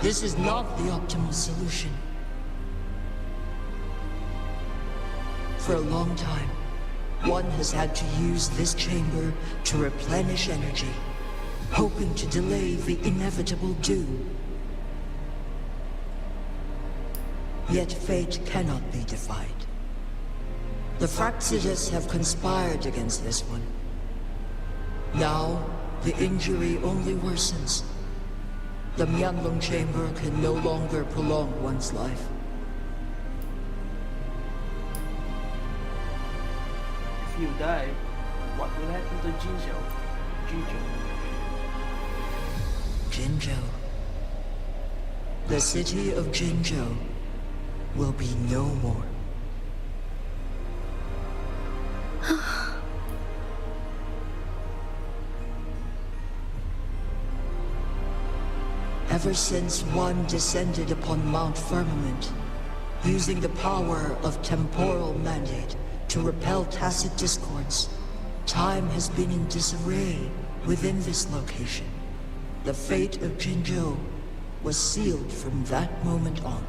This is not the optimal solution. For a long time, one has had to use this chamber to replenish energy, hoping to delay the inevitable doom. Yet fate cannot be defied. The Fraxidas have conspired against this one. Now, the injury only worsens. The Myanlong Chamber can no longer prolong one's life. If you die, what will happen to Jinzhou? Jinzhou. The city of Jinzhou will be no more. Ever since one descended upon Mount Firmament, using the power of temporal mandate to repel tacit discords, time has been in disarray within this location. The fate of Jinzhou was sealed from that moment on.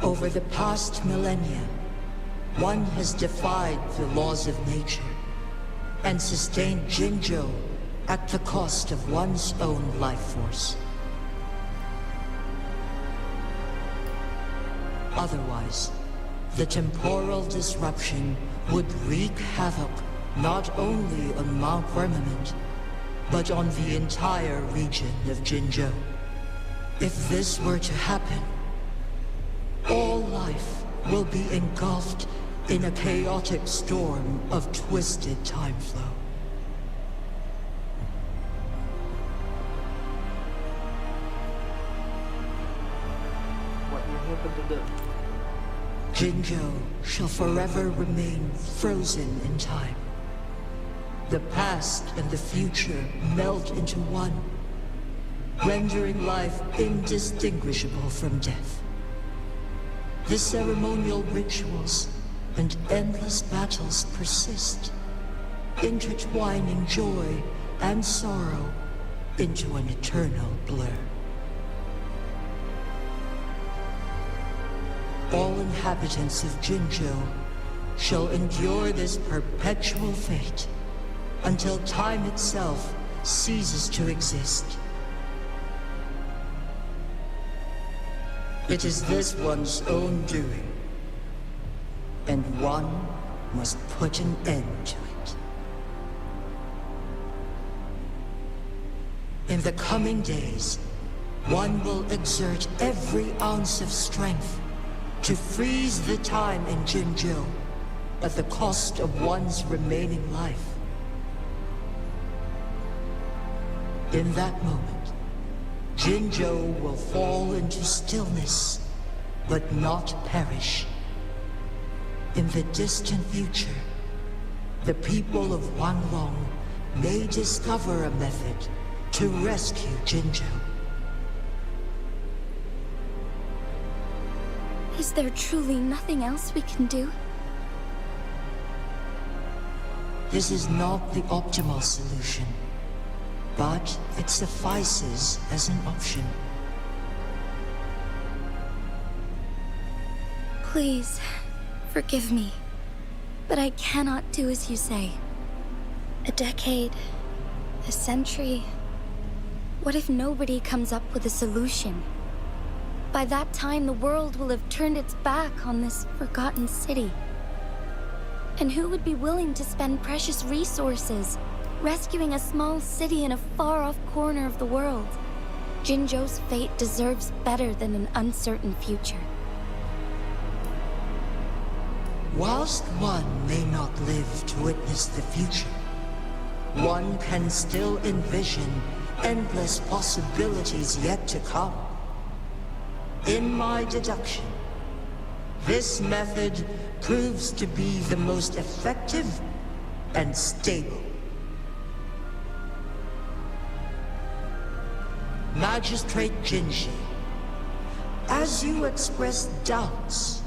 Over the past millennia, one has defied the laws of nature and sustained Jinzhou at the cost of one's own life force. Otherwise, the temporal disruption would wreak havoc not only on Mount Firmament, but on the entire region of Jinzhou. If this were to happen, all life will be engulfed in a chaotic storm of twisted time flow. What will happen to them? Jinzhou shall forever remain frozen in time. The past and the future melt into one, rendering life indistinguishable from death. The ceremonial rituals and endless battles persist, intertwining joy and sorrow into an eternal blur. All inhabitants of Jinzhou shall endure this perpetual fate until time itself ceases to exist. It is this one's own doing, and one must put an end to it. In the coming days, one will exert every ounce of strength to freeze the time in Jinzhou at the cost of one's remaining life. In that moment, Jinzhou will fall into stillness, but not perish. In the distant future, the people of Wanlong may discover a method to rescue Jinzhou. Is there truly nothing else we can do? This is not the optimal solution, but it suffices as an option. Please, forgive me, but I cannot do as you say. A decade, a century. What if nobody comes up with a solution? By that time, the world will have turned its back on this forgotten city. And who would be willing to spend precious resources rescuing a small city in a far-off corner of the world? Jinzhou's fate deserves better than an uncertain future. Whilst one may not live to witness the future, one can still envision endless possibilities yet to come. In my deduction, this method proves to be the most effective and stable. Magistrate Jinji, as you express doubts,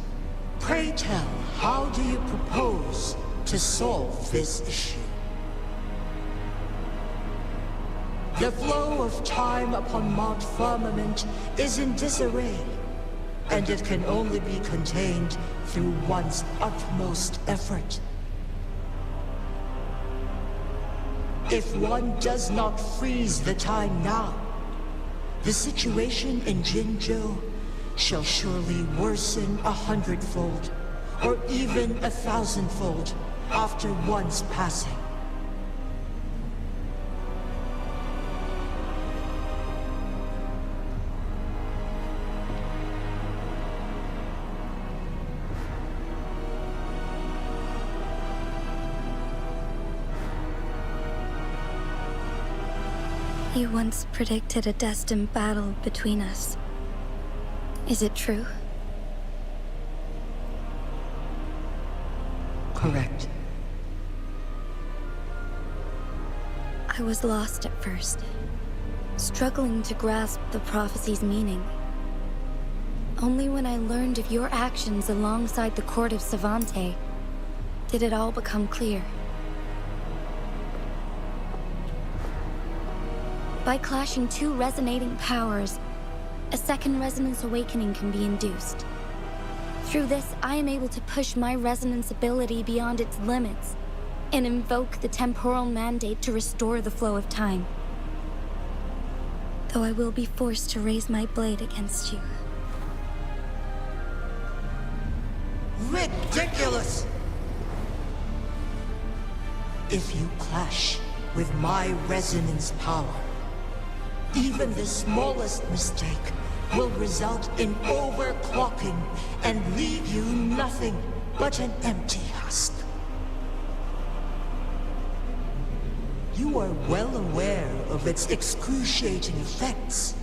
pray tell, how do you propose to solve this issue? The flow of time upon Mount Firmament is in disarray, and it can only be contained through one's utmost effort. If one does not freeze the time now, the situation in Jinzhou shall surely worsen 100-fold, or even 1,000-fold after one's passing. You once predicted a destined battle between us. Is it true? Correct. I was lost at first, struggling to grasp the prophecy's meaning. Only when I learned of your actions alongside the court of Savante did it all become clear. By clashing two resonating powers, a second resonance awakening can be induced. Through this, I am able to push my resonance ability beyond its limits and invoke the temporal mandate to restore the flow of time. Though I will be forced to raise my blade against you. Ridiculous! If you clash with my resonance power, even the smallest mistake will result in overclocking and leave you nothing but an empty husk. You are well aware of its excruciating effects.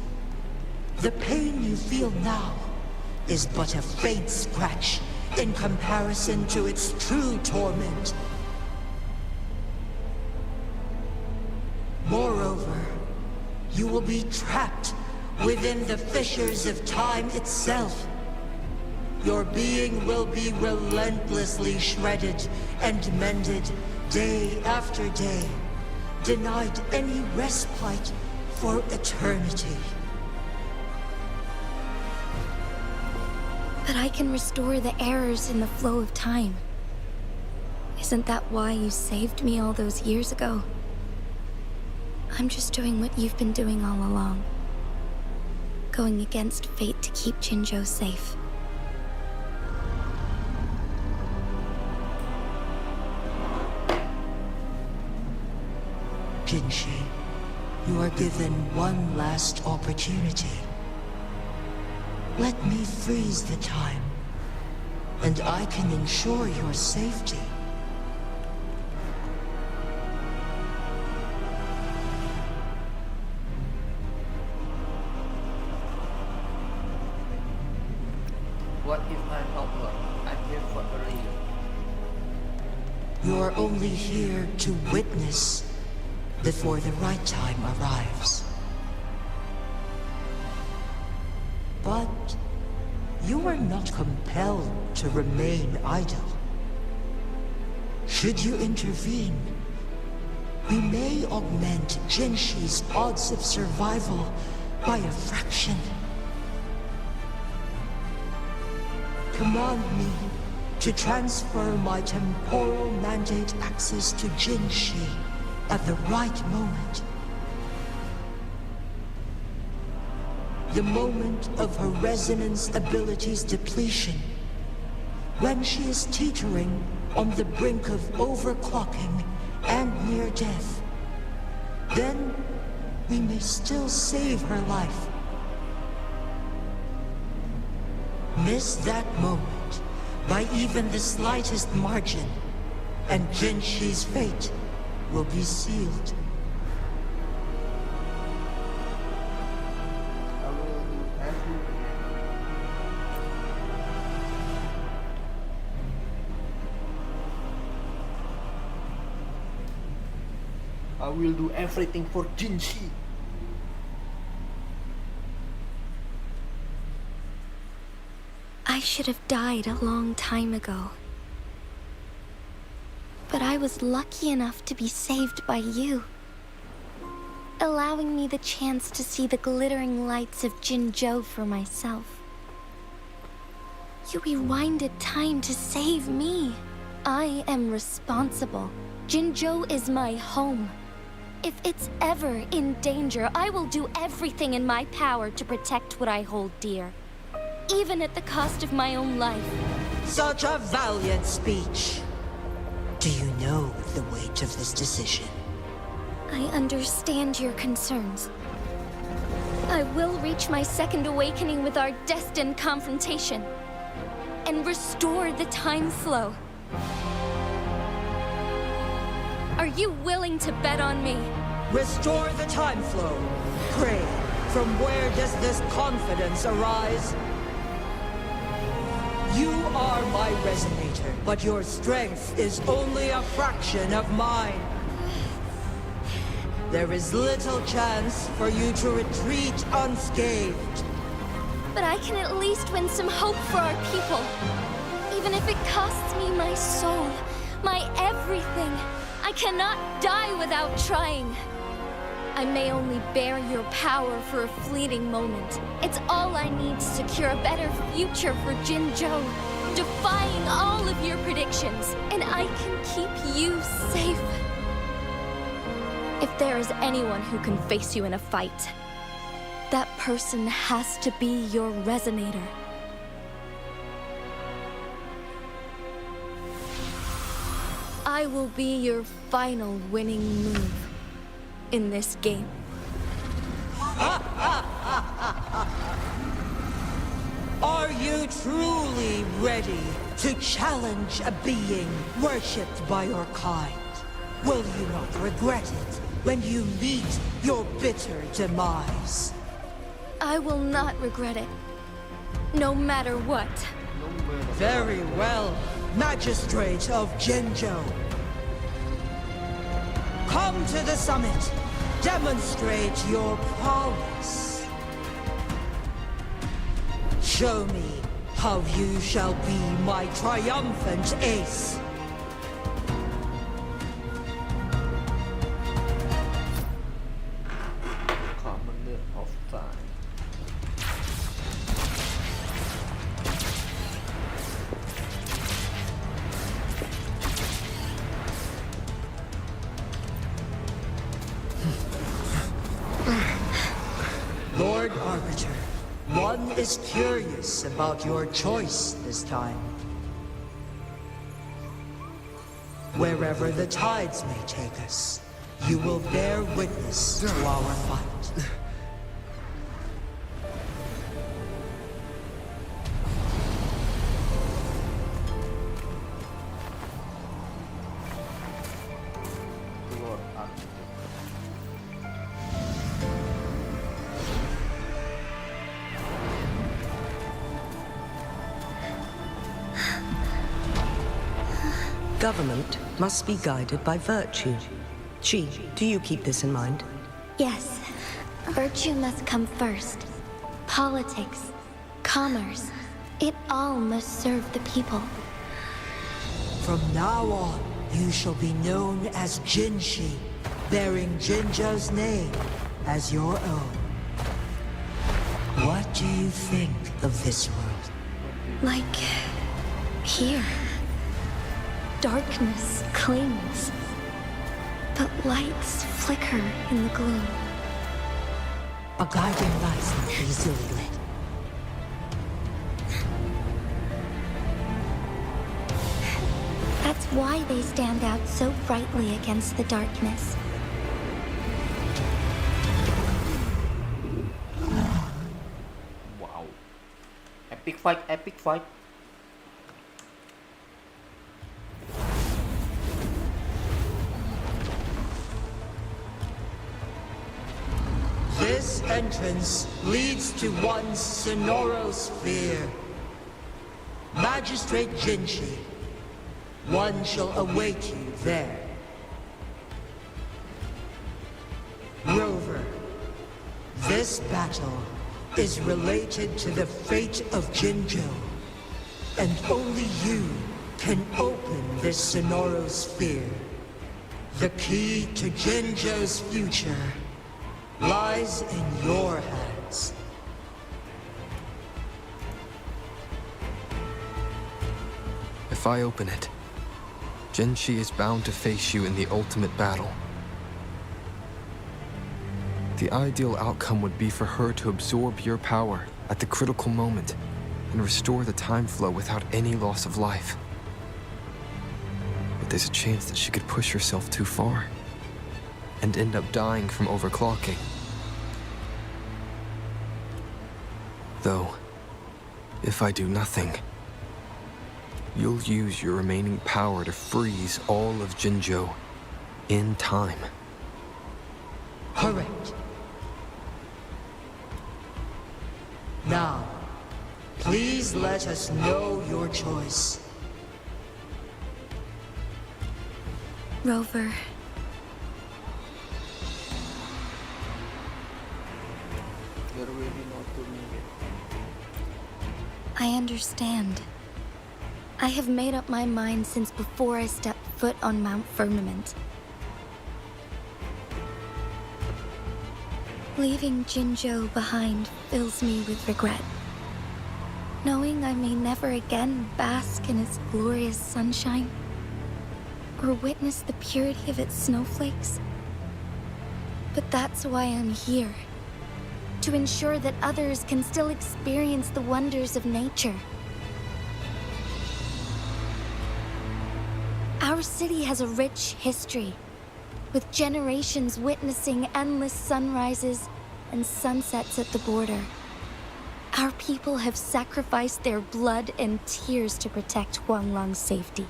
The pain you feel now is but a faint scratch in comparison to its true torment. Moreover, you will be trapped within the fissures of time itself. Your being will be relentlessly shredded and mended day after day, denied any respite for eternity. But I can restore the errors in the flow of time. Isn't that why you saved me all those years ago? I'm just doing what you've been doing all along. Going against fate to keep Jinzhou safe. Jinshi, you are given one last opportunity. Let me freeze the time, and I can ensure your safety. What if I help her? I'm here for a reason. You are only here to witness before the right time arrives. But you are not compelled to remain idle. Should you intervene, we may augment Jinshi's odds of survival by a fraction. Command me to transfer my temporal mandate access to Jinshi at the right moment. The moment of her resonance ability's depletion, when she is teetering on the brink of overclocking and near death. Then we may still save her life. Miss that moment by even the slightest margin, and Jinshi's fate will be sealed. I will do everything for Jinshi. I should have died a long time ago. But I was lucky enough to be saved by you, allowing me the chance to see the glittering lights of Jinzhou for myself. You rewinded time to save me. I am responsible. Jinzhou is my home. If it's ever in danger, I will do everything in my power to protect what I hold dear, even at the cost of my own life. Such a valiant speech. Do you know the weight of this decision? I understand your concerns. I will reach my second awakening with our destined confrontation and restore the time flow. Are you willing to bet on me? Restore the time flow. Pray, from where does this confidence arise? You are my resonator, but your strength is only a fraction of mine. There is little chance for you to retreat unscathed. But I can at least win some hope for our people. Even if it costs me my soul, my everything. I cannot die without trying. I may only bear your power for a fleeting moment. It's all I need to secure a better future for Jinzhou, defying all of your predictions, and I can keep you safe. If there is anyone who can face you in a fight, that person has to be your resonator. I will be your final winning move in this game. Are you truly ready to challenge a being worshipped by your kind? Will you not regret it when you meet your bitter demise? I will not regret it, no matter what. Very well, Magistrate of Jinzhou. Come to the summit. Demonstrate your prowess. Show me how you shall be my triumphant ace. Commander of Time. Lord Arbiter, one is curious about your choice this time. Wherever the tides may take us, you will bear witness to our fight. Lord Architect. Government must be guided by virtue. Chi, do you keep this in mind? Yes, virtue must come first. Politics, commerce, it all must serve the people. From now on, you shall be known as Jinshi, bearing Jinjo's name as your own. What do you think of this world? Like here. Darkness clings, but lights flicker in the gloom. A guiding light easily lit. That's why they stand out so brightly against the darkness. Wow. Epic fight, epic fight. This entrance leads to one's sonorosphere. Magistrate Jinshi, one shall await you there. Rover, this battle is related to the fate of Jinjo, and only you can open this sonorosphere. The key to Jinjo's future lies in your hands. If I open it, Jinshi is bound to face you in the ultimate battle. The ideal outcome would be for her to absorb your power at the critical moment and restore the time flow without any loss of life. But there's a chance that she could push herself too far and end up dying from overclocking. Though, if I do nothing, you'll use your remaining power to freeze all of Jinjo in time. Correct. Now, please let us know your choice. Rover. You're really not doing it. I understand. I have made up my mind since before I stepped foot on Mount Firmament. Leaving Jinjo behind fills me with regret. Knowing I may never again bask in its glorious sunshine, or witness the purity of its snowflakes. But that's why I'm here. To ensure that others can still experience the wonders of nature. Our city has a rich history, with generations witnessing endless sunrises and sunsets at the border. Our people have sacrificed their blood and tears to protect Huanglang's safety.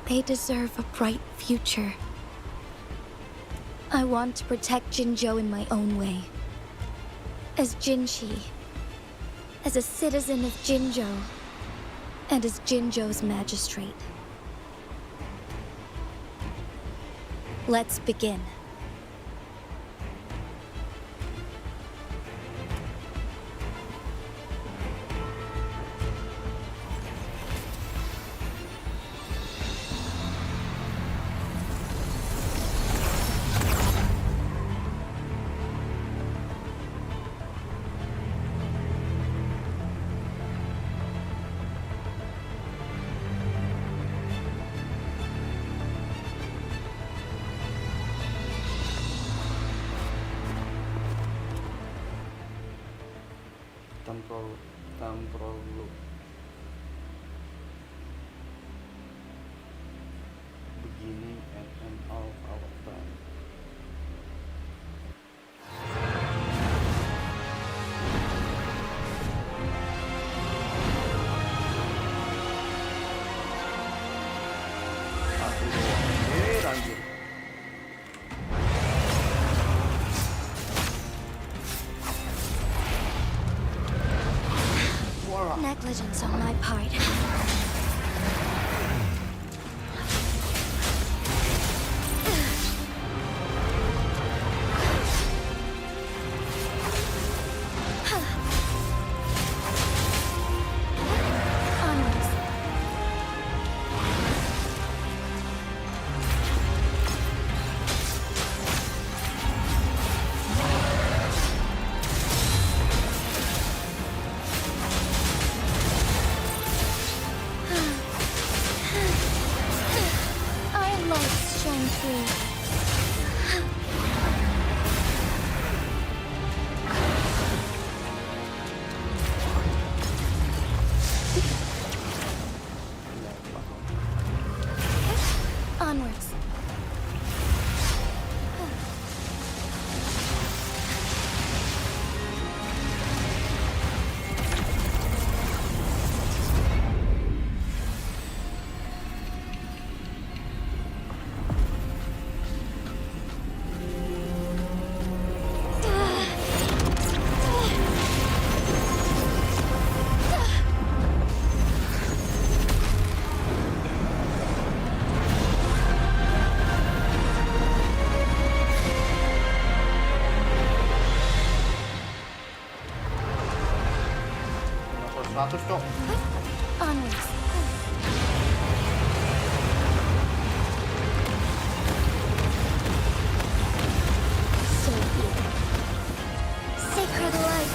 They deserve a bright future. I want to protect Jinjo in my own way. As Jinshi, as a citizen of Jinjo, and as Jinjo's magistrate. Let's begin. temporal beginning and end of our time. Satu doang. Anjir. Negligence on my part. Onwards. Our lights shine through. Onwards. Level 100 dong. Onwards. So here. Sacred light.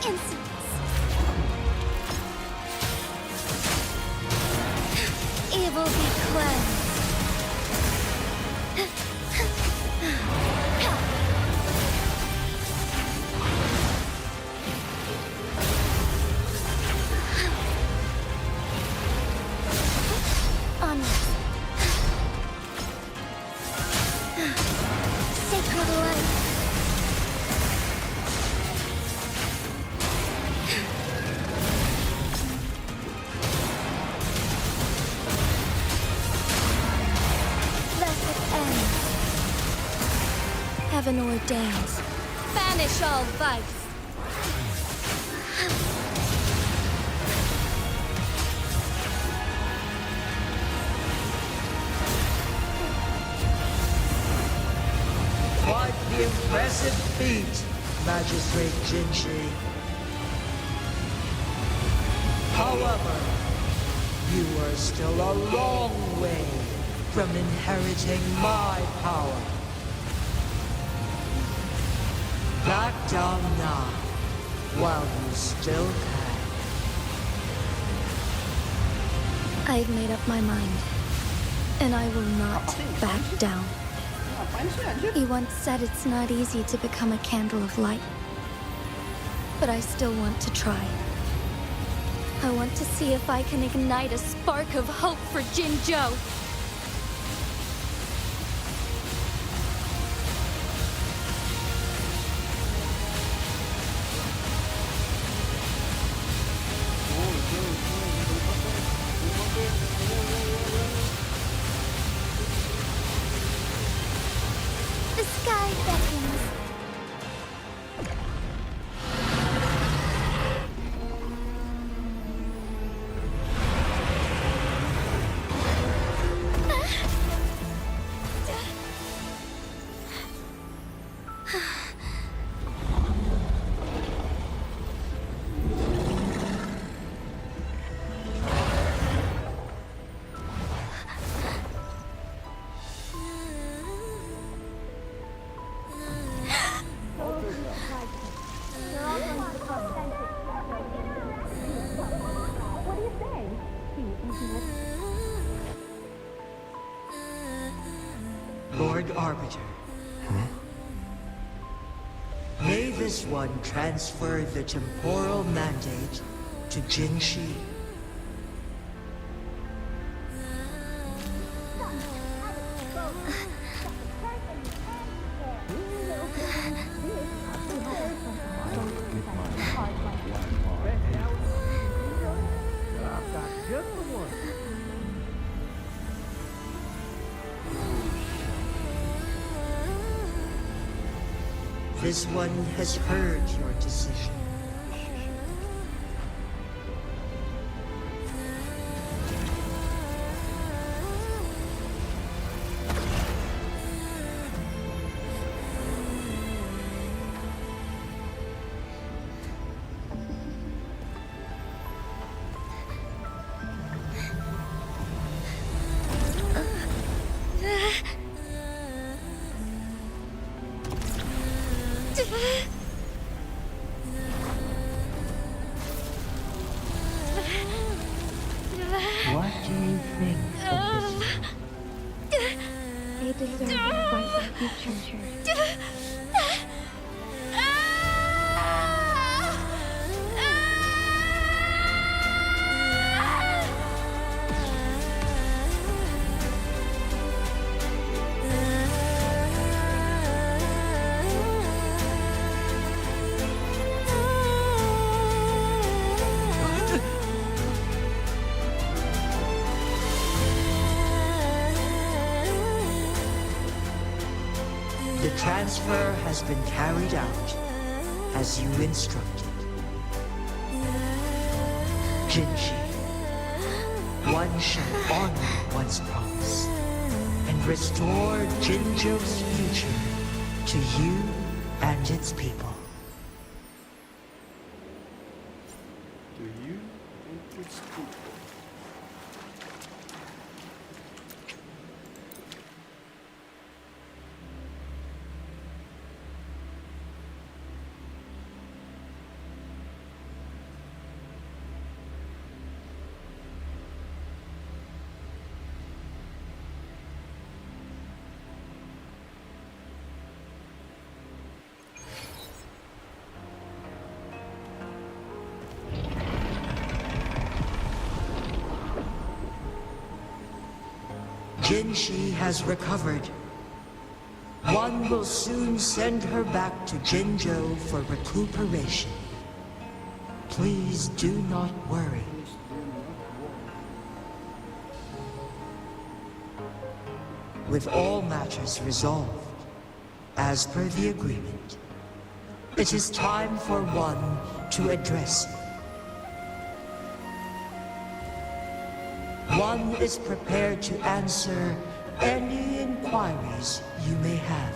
Incense. Evil be cleansed. Onwards. Sacred light. Blessed end. Heaven ordains. Banish all vice. Quite the impressive feat, Magistrate Jinchi. However, you are still a long way from inheriting my power. Back down now, while you still can. I've made up my mind, and I will not back down. Ngapain sih anjir? You once said it's not easy to become a candle of light, but I still want to try. I want to see if I can ignite a spark of hope for Jinzhou. The sky beckons. Lord Arbiter. May this one transfer the temporal mandate to Jinshi. This one has heard your decision. What do you think of this? They deserve a bright future. The transfer has been carried out as you instructed. Jinshi, one shall honor one's promise and restore Jinjo's future to you and its people. Do you think it's cool? Jinshi has recovered. One will soon send her back to Jinjo for recuperation. Please do not worry. With all matters resolved, as per the agreement, it is time for one to address you. One is prepared to answer any inquiries you may have.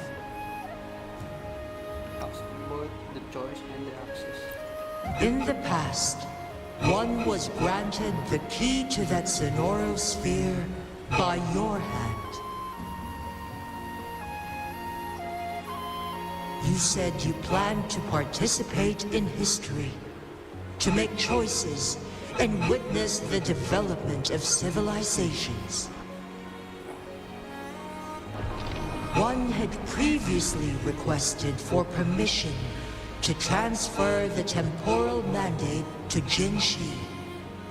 Both the choice and the access. In the past, one was granted the key to that Sonoro sphere by your hand. You said you planned to participate in history, to make choices and witness the development of civilizations. One had previously requested for permission to transfer the temporal mandate to Jinshi,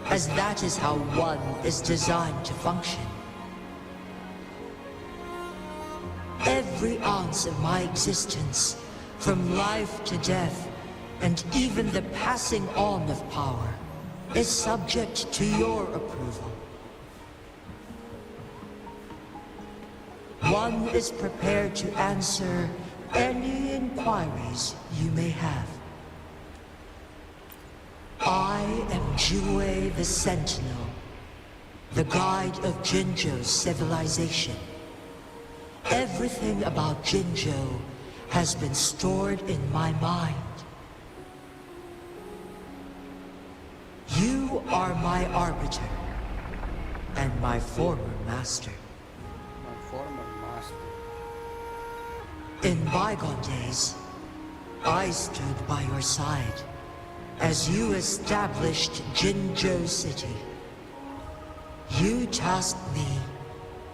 as that is how one is designed to function. Every ounce of my existence, from life to death, and even the passing on of power, is subject to your approval. One is prepared to answer any inquiries you may have. I am Jue the Sentinel, the guide of Jinjo's civilization. Everything about Jinjo has been stored in my mind. You are my arbiter, and my former master. My former master. In bygone days, I stood by your side as you established Jinjo City. You tasked me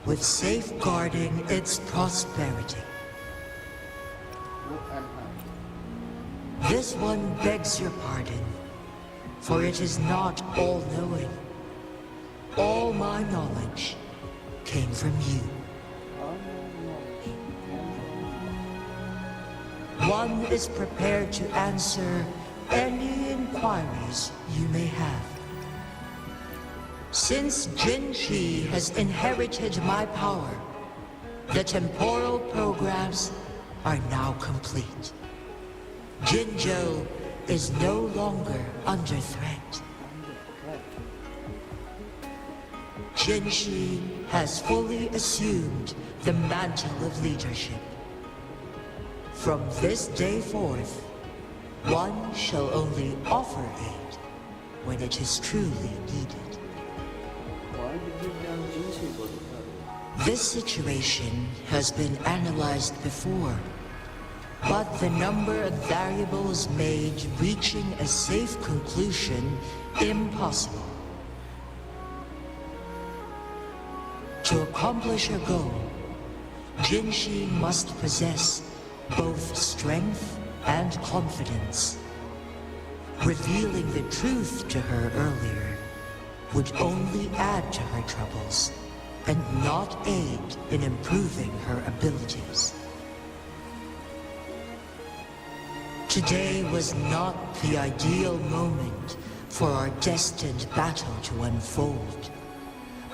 with safeguarding its prosperity. This one begs your pardon, for it is not all-knowing. All my knowledge came from you. One is prepared to answer any inquiries you may have. Since Jinshi has inherited my power, the temporal programs are now complete. Jinzhou is no longer under threat. Jinshi has fully assumed the mantle of leadership. From this day forth, one shall only offer aid when it is truly needed. Why did you tell Jinshi about that? This situation has been analyzed before, but the number of variables made reaching a safe conclusion impossible. To accomplish her goal, Jinshi must possess both strength and confidence. Revealing the truth to her earlier would only add to her troubles and not aid in improving her abilities. Today was not the ideal moment for our destined battle to unfold,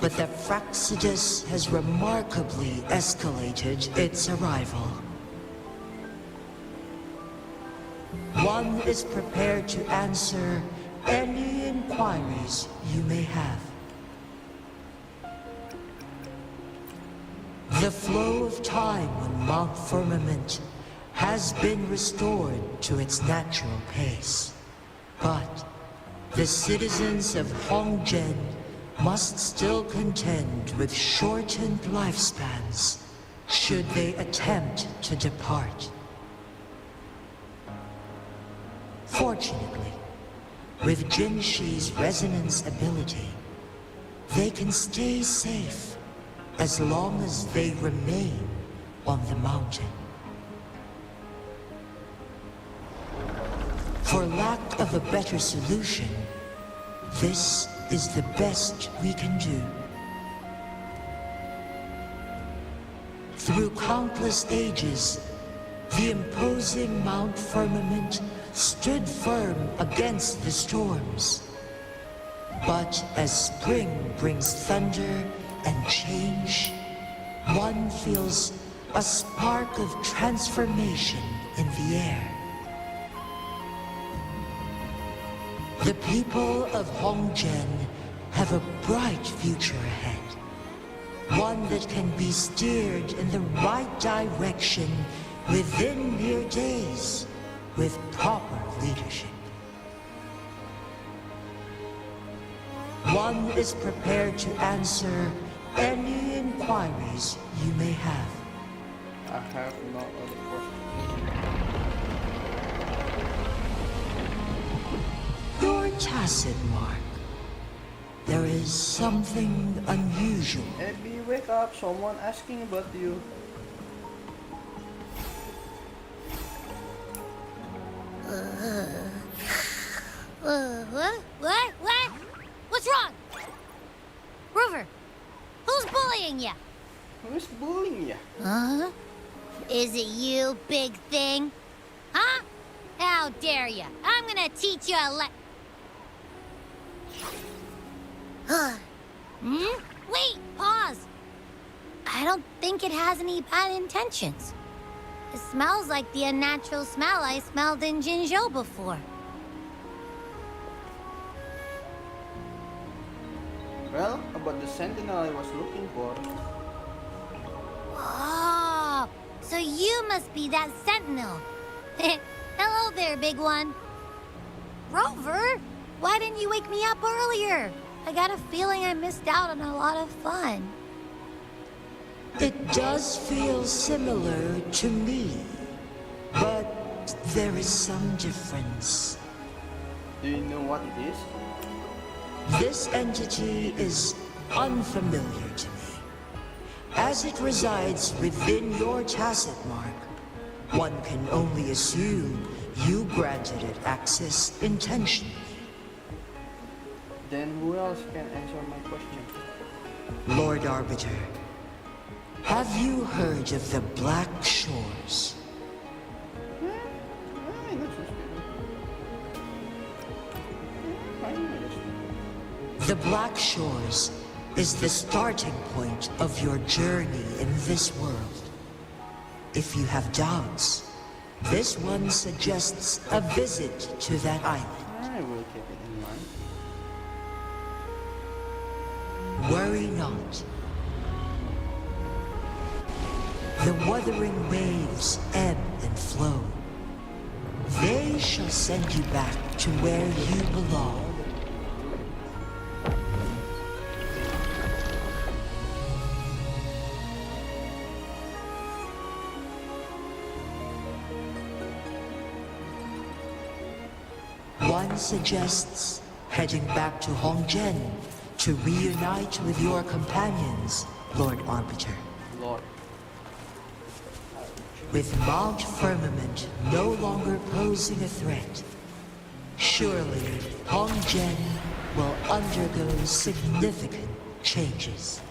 but the Fraxidus has remarkably escalated its arrival. One is prepared to answer any inquiries you may have. The flow of time on Mount Firmament has been restored to its natural pace, but the citizens of Hongzhen must still contend with shortened lifespans should they attempt to depart. Fortunately, with Jinshi's resonance ability, they can stay safe as long as they remain on the mountain. For lack of a better solution, this is the best we can do. Through countless ages, the imposing Mount Firmament stood firm against the storms. But as spring brings thunder and change, one feels a spark of transformation in the air. The people of Hongzhen have a bright future ahead. One that can be steered in the right direction within mere days with proper leadership. One is prepared to answer any inquiries you may have. I have no other questions. You're tacit, Mark. There is something unusual. Abby, wake up. Someone asking about you. What? What's wrong? Rover, who's bullying you? Who's bullying you? Huh? Is it you, big thing? Huh? How dare you? I'm gonna teach you a Wait, pause. I don't think it has any bad intentions. It smells like the unnatural smell I smelled in Jinzhou before. Well, about the sentinel I was looking for. Oh, so you must be that sentinel. Hello there, big one. Rover, why didn't you wake me up earlier? I got a feeling I missed out on a lot of fun. It does feel similar to me, but there is some difference. Do you know what it is? This entity is unfamiliar to me, as it resides within your tacit mark, one can only assume you granted it access intentionally. Then who else can answer my question? Lord Arbiter, have you heard of the Black Shores? The Black Shores is the starting point of your journey in this world. If you have doubts, this one suggests a visit to that island. I will keep it in mind. Worry not. The Wuthering Waves ebb and flow. They shall send you back to where you belong. One suggests heading back to Hongjen to reunite with your companions, Lord Arbiter. Lord. With Mount Firmament no longer posing a threat, surely Hongjen will undergo significant changes.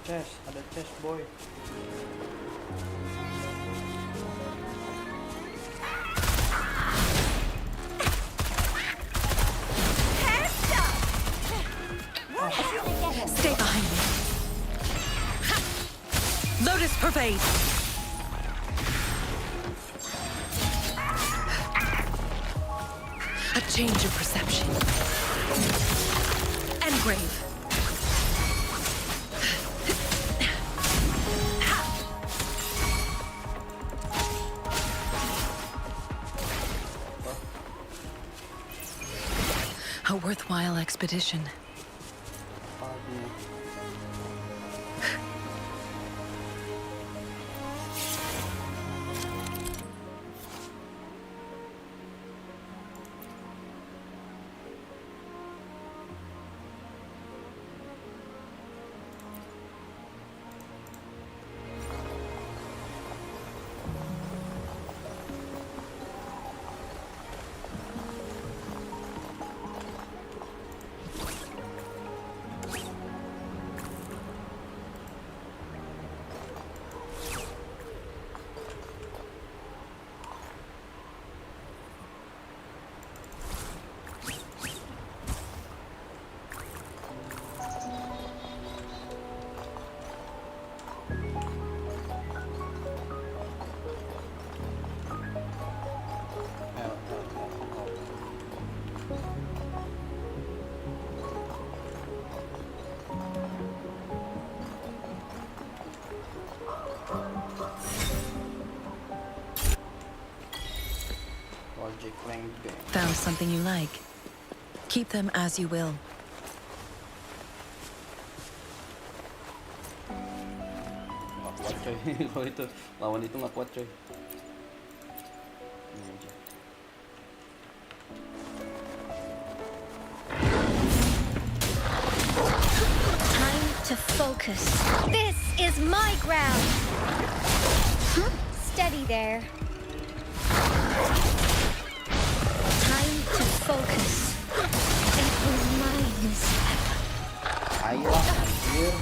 Chest, ada chest boy. Stay behind me. Lotus pervade. A change of perception. Engrave. A worthwhile expedition. Found something you like. Keep them as you will. Nggak kuat coy. Kalau itu lawan itu nggak kuat coy. Ini aja. Time to focus. This is my ground. Steady there. Time to focus. It was my mishap. Ayolah, anjir.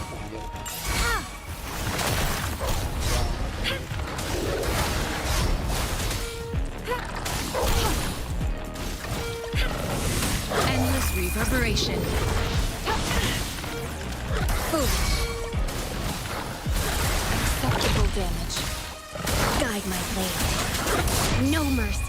reverberation. Foolish. Acceptable damage. Guide my blade. No mercy.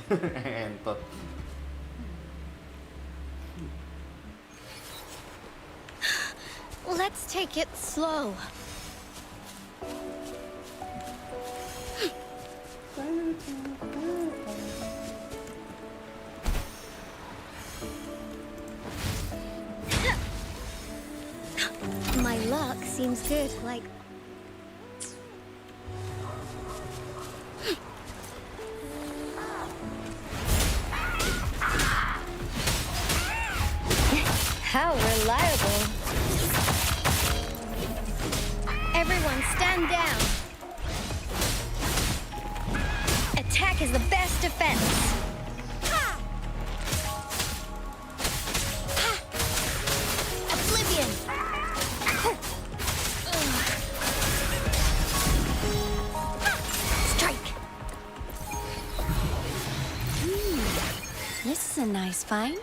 Entot. Let's take it slow. My luck seems good, like... How reliable. Everyone stand down. Attack is the best defense. Oblivion. Strike. This is a nice find.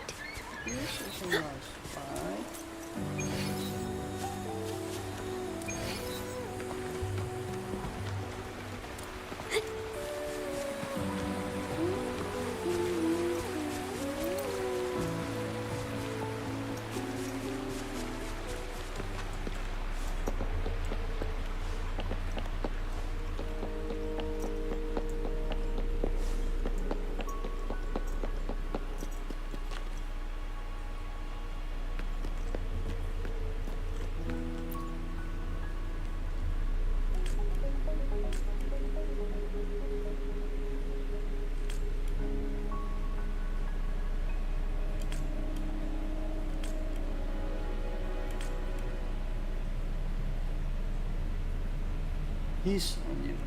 His anjir.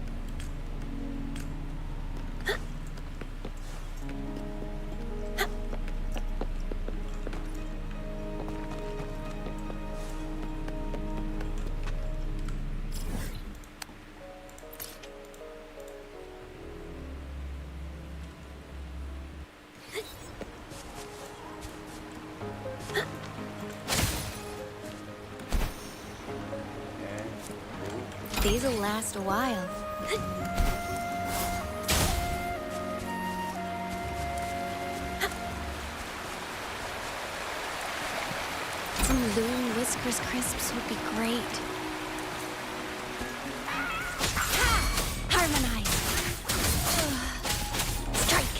These'll last a while. Some Loon Whiskers crisps would be great. Harmonize. Strike.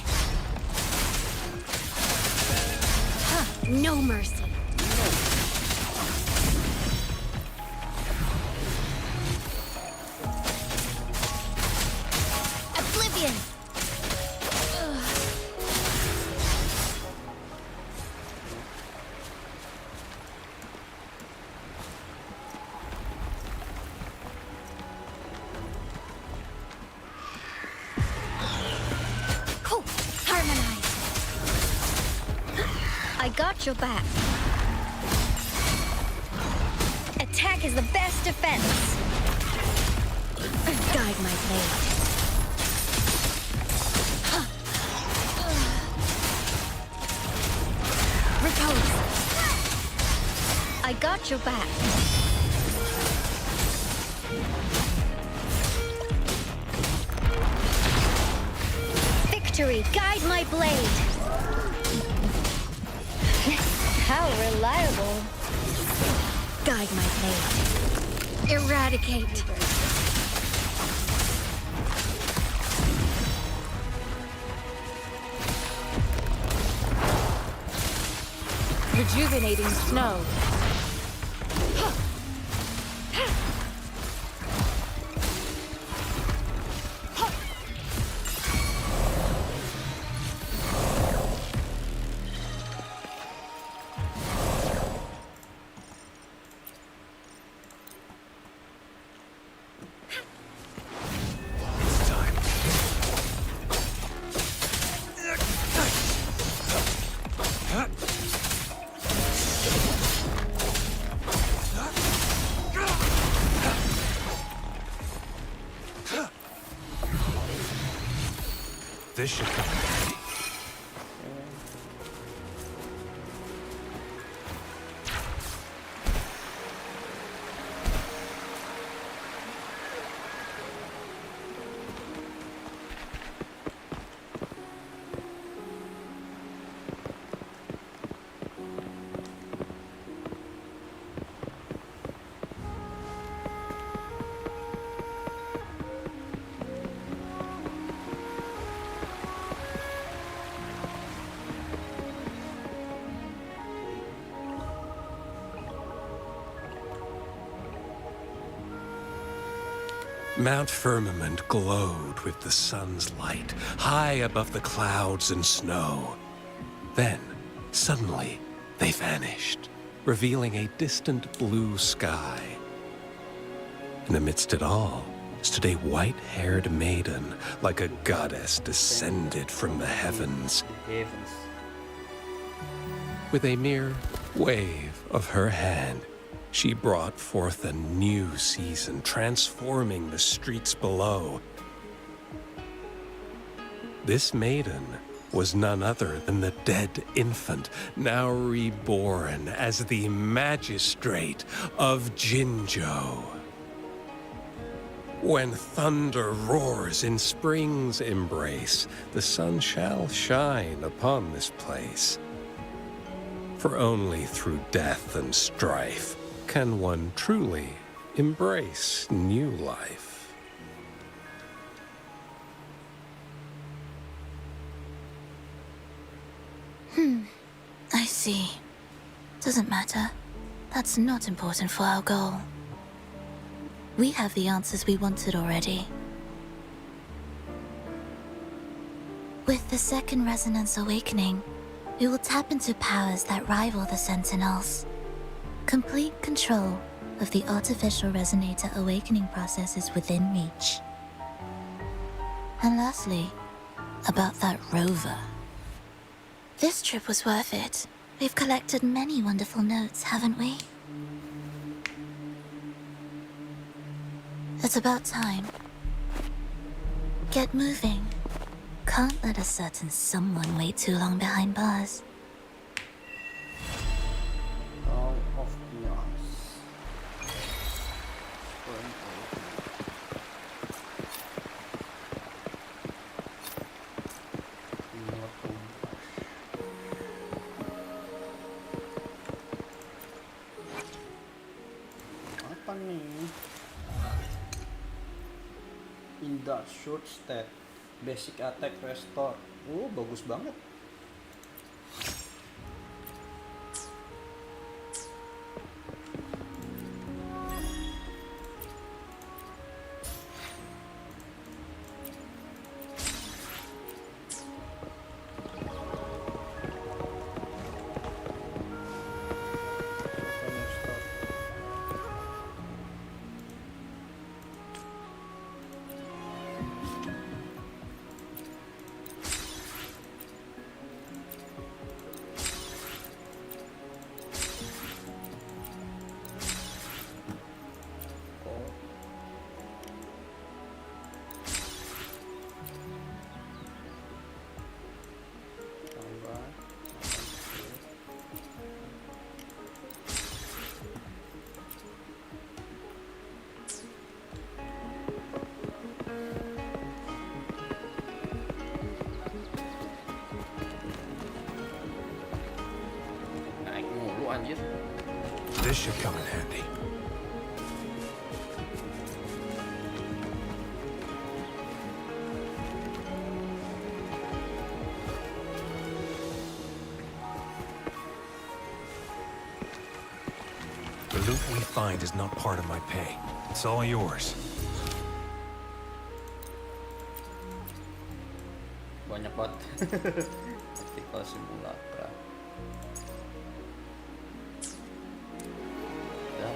No mercy. Oblivion. Cool. Harmonize. I got your back. Attack is the best defense. Guide my blade. Repose. I got your back. Victory, guide my blade. How reliable. Guide my blade. Eradicate. Rejuvenating snow. This should come in handy. Mount Firmament glowed with the sun's light, high above the clouds and snow. Then, suddenly, they vanished, revealing a distant blue sky. And amidst it all stood a white-haired maiden, like a goddess descended from the heavens. With a mere wave of her hand, she brought forth a new season, transforming the streets below. This maiden was none other than the dead infant, now reborn as the magistrate of Jinzhou. When thunder roars in spring's embrace, the sun shall shine upon this place. For only through death and strife can one truly embrace new life. I see. Doesn't matter. That's not important for our goal. We have the answers we wanted already. With the second resonance awakening, we will tap into powers that rival the Sentinels. Complete control of the artificial resonator awakening process is within reach. And lastly, about that rover. This trip was worth it. We've collected many wonderful notes, haven't we? It's about time. Get moving. Can't let a certain someone wait too long behind bars. All of chaos. Apa nih? Indah short stat, basic attack restore. Bagus banget. This should come in handy. The loot we find is not part of my pay. It's all yours. Banyak banget. Tactical simulacra. Ya,